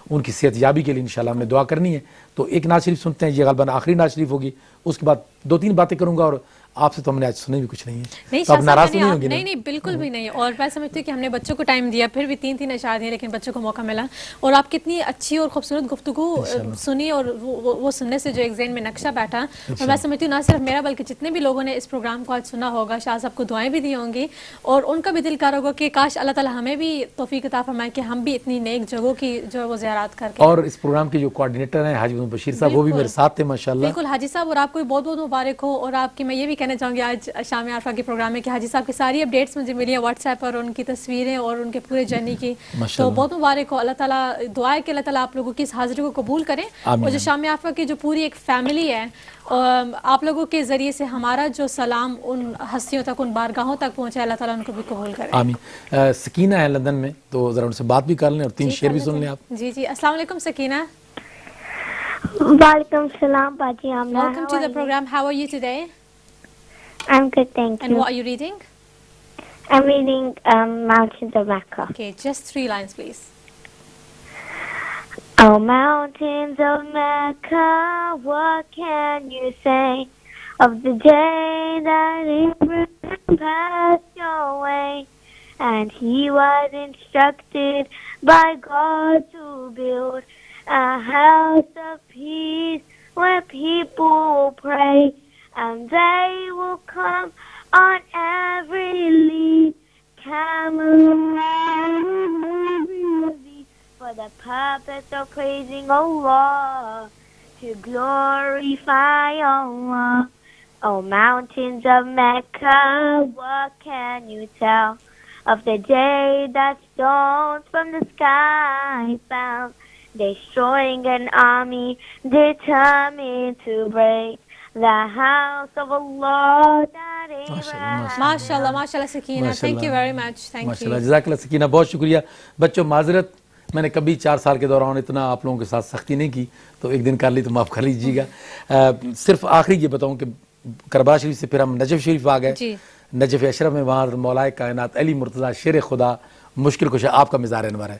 ان کی صحت یابی کے لیے انشاءاللہ ہم نے دعا کرنی ہے. تو ایک نعت شریف سنتے ہیں, یہ غالباً آخری نعت شریف ہوگی. اس کے بعد 2-3 باتیں کروں گا, اور آپ سے تو ہم نے آج سنے بھی کچھ نہیں ہے. نہیں تو آپ ناراض نہیں ہوں گے؟ نہیں بالکل بھی نہیں. اور میں سمجھتی ہوں کہ ہم نے بچوں کو ٹائم دیا, پھر بھی 3 اشعار دیے, لیکن بچوں کو موقع ملا. اور آپ کتنی اچھی اور خوبصورت گفتگو سنی, اور وہ سننے سے جو ایک ذہن میں نقشہ بیٹھا. اور میں سمجھتی ہوں نہ صرف میرا بلکہ جتنے بھی لوگوں نے اس پروگرام کو آج سنا ہوگا, شاہ صاحب کو دعائیں بھی دی ہوں گی, اور ان کا بھی دل کر ہوگا کہ کاش اللہ تعالیٰ ہمیں بھی توفیق عطا فرمائے کہ ہم بھی اتنی نیک جگہوں کی جو وہ زیارات کر کے. اور اس پروگرام کے جو کوارڈینیٹر ہیں حاجی بشیر صاحب, وہ بھی میرے ساتھ تھے ماشاءاللہ. بالکل حاجی صاحب, اور آپ کو بھی بہت بہت مبارک ہو. اور آپ کی میں یہ بھی کہنا چاہوں گی آج شام عرفہ کے پروگرام میں کہ حاجی صاحب کی ساری اپڈیٹس مجھے ملی ہیں واٹس ایپ پر, ان کی تصویریں اور ان کے پورے جرنی کی. تو بہت مبارک ہو. اللہ تعالیٰ دعا ہے کہ اللہ تعالیٰ آپ لوگوں کی اس حاضری کو قبول کریں. اور جو شام عرفہ کی جو پوری ایک فیملی ہے, آپ لوگوں کے ذریعے سے ہمارا جو سلام ان ہستیوں تک, ان بارگاہوں تک پہنچے, اللہ تعالیٰ ان کو بھی قبول کرے. آمین. سکینہ ہے لندن میں, تو ذرا ان سے بات بھی کر لیں اور 3 شعر بھی سن لیں آپ. جی جی, السلام علیکم سکینہ. وعلیکم السلام باجی Amna. Welcome to the program. How are you today? I'm good, thank And you. what are you reading? I'm reading Mountains of Mecca. Okay, just 3 lines please. Oh, mountains of Mecca, what can you say of the day that Abraham passed your way? And he was instructed by God to build a house of peace where people pray, and they will come on every leaf, camel and every beast, for the purpose of praising Allah, to glorify Allah. Oh, mountains of Mecca, what can you tell of the day that stones from the sky fell, destroying an army determined to break the house of Allah that Abraham. MashaAllah, MashaAllah Sakina, thank you very much. Thank you. ماشاءاللہ, جزاک اللہ سکینہ, بہت شکریہ. بچوں معذرت, میں نے کبھی 4 سال کے دوران اتنا آپ لوگوں کے ساتھ سختی نہیں کی, تو ایک دن کر لی تو معاف کر لیجیے گا. صرف آخری یہ بتاؤں کہ کربلا شریف سے پھر ہم نجف شریف آ گئے. نجف اشرف میں وہاں مولائے کائنات علی مرتضیٰ شیر خدا مشکل کشا آپ کا مزار انور ہے,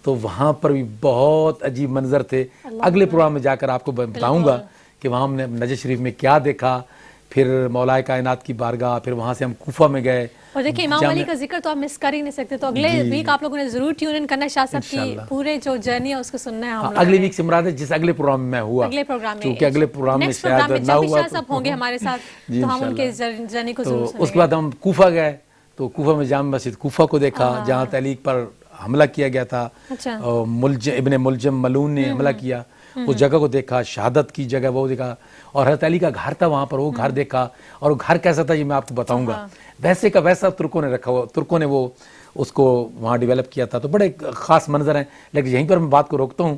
تو وہاں پر بھی بہت عجیب منظر تھے. اگلے پروگرام میں جا کر آپ کو بتاؤں گا کہ وہاں ہم نے نجف شریف میں کیا دیکھا. پھر مولائے کائنات کی بارگاہ, پھر وہاں سے ہم کوفہ میں گئے. اور دیکھیں امام علی کا ذکر تو آپ مس کر ہی نہیں سکتے, تو اگلے ویک آپ لوگوں نے ضرور ٹیون ان کرنا ہے, شاہ صاحب کی پورے جو جرنی ہے اس کو سننا ہے ہم لوگوں نے. اگلے ویک سے مراد ہے جس اگلے پروگرام میں ہوا, اگلے پروگرام میں, کیونکہ اگلے پروگرام میں شاید نہ ہوا, شاہ صاحب ہوں گے ہمارے ساتھ, تو ہم ان کے جرنی کو ضرور سنیں گے. اس کے بعد ہم کوفہ گئے, تو کوفہ میں جامع مسجد کوفہ کو دیکھا جہاں تعلیق پر حملہ کیا گیا تھا. ابن ملجم ملون نے حملہ کیا, اس جگہ کو دیکھا, شہادت کی جگہ وہ دیکھا, اور حضرت علی کا گھر تھا وہاں پر, وہ گھر دیکھا. اور وہ گھر کیسا تھا یہ میں آپ کو بتاؤں گا, ویسے کا ویسا ترکوں نے رکھا ہوا, ترکوں نے وہ اس کو وہاں ڈیولپ کیا تھا. تو بڑے خاص منظر ہیں, لیکن یہیں پر میں بات کو روکتا ہوں.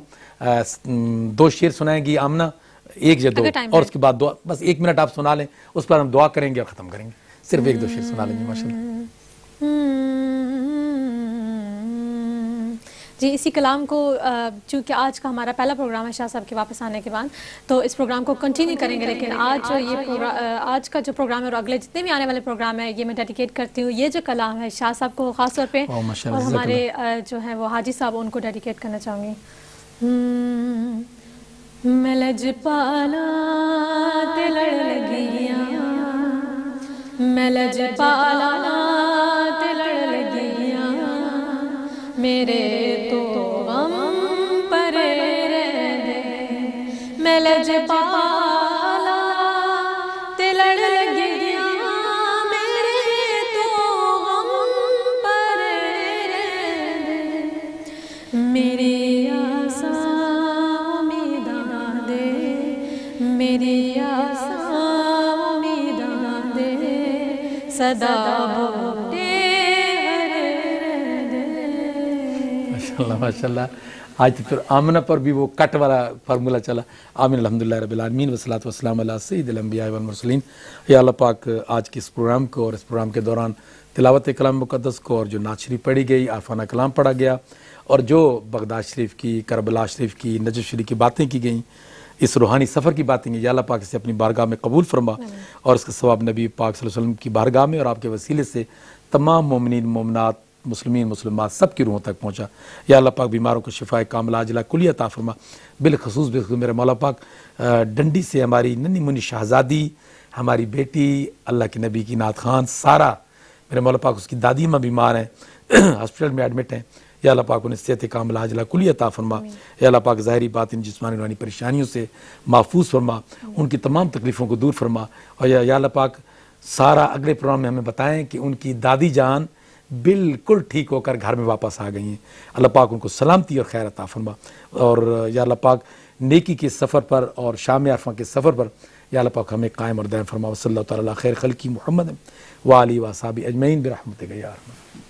2 شعر سنائیں گی آمنہ, 1 یا 2, اور اس کے بعد دعا, بس 1 منٹ آپ سنا لیں, اس پر ہم دعا کریں گے اور ختم کریں گے. صرف 1-2 شعر سنا لیں گے ماشاءاللہ. جی, اسی کلام کو چونکہ آج کا ہمارا پہلا پروگرام ہے شاہ صاحب کے واپس آنے کے بعد, تو اس پروگرام کو کنٹینیو کریں گے. لیکن آج کا جو پروگرام ہے اور اگلے جتنے بھی آنے والے پروگرام ہیں, یہ میں ڈیڈیکیٹ کرتی ہوں یہ جو کلام ہے شاہ صاحب کو خاص طور پہ, اور ہمارے جو ہیں وہ حاجی صاحب, ان کو ڈیڈیکیٹ کرنا چاہوں گی. میں لجپالا تے لڑ لگیاں, میں لجپالا تے لڑ لگیاں, صدا بوٹے ماشاءاللہ آج تو پھر آمنہ پر بھی وہ کٹ والا فارمولہ چلا. آمین الحمدللہ رب العالمین والصلاۃ والسلام علی سید الانبیاء والمرسلین. یا اللہ پاک آج کے اس پروگرام کو اور اس پروگرام کے دوران تلاوت کلام مقدس کو اور جو نعت شریف پڑھی گئی، عارفانہ کلام پڑھا گیا اور جو بغداد شریف کی، کربلا شریف کی، نجف شریف کی باتیں کی گئیں، اس روحانی سفر کی باتیں کی، یا اللہ پاک اسے اپنی بارگاہ میں قبول فرما اور اس کا ثواب نبی پاک صلی اللہ علیہ وسلم کی بارگاہ میں اور آپ کے وسیلے سے تمام مومنین مومنات مسلمین مسلمات سب کی روحوں تک پہنچا. یا اللہ پاک بیماروں کو شفائے کاملہ عاجلہ کلی عطا فرما. بالخصوص میرے مولا پاک ڈنڈی سے ہماری ننھی منی شہزادی، ہماری بیٹی، اللہ کے نبی کی نعت خوان سارا، میرے مولا پاک اس کی دادی ماں بیمار ہیں، ہاسپٹل میں ایڈمٹ ہیں. یا اللہ پاک انہیں صحت کاملہ عاجلہ کلی عطا فرما. یا اللہ پاک ظاہری باطن جسمانی روحانی پریشانیوں سے محفوظ فرما، ان کی تمام تکلیفوں کو دور فرما. اور یا اللہ پاک سارا اگلے پروگرام میں ہمیں بتائیں کہ ان کی دادی جان بالکل ٹھیک ہو کر گھر میں واپس آ گئی ہیں. اللہ پاک ان کو سلامتی اور خیر عطا فرما. اور یا اللہ پاک نیکی کے سفر پر اور شام عرفہ کے سفر پر یا اللہ پاک ہمیں قائم اور دائم فرما. صلی اللہ تعالیٰ خیر خلقی محمد و آلہ و صحابہ اجمعین برحمتک یا ارحم.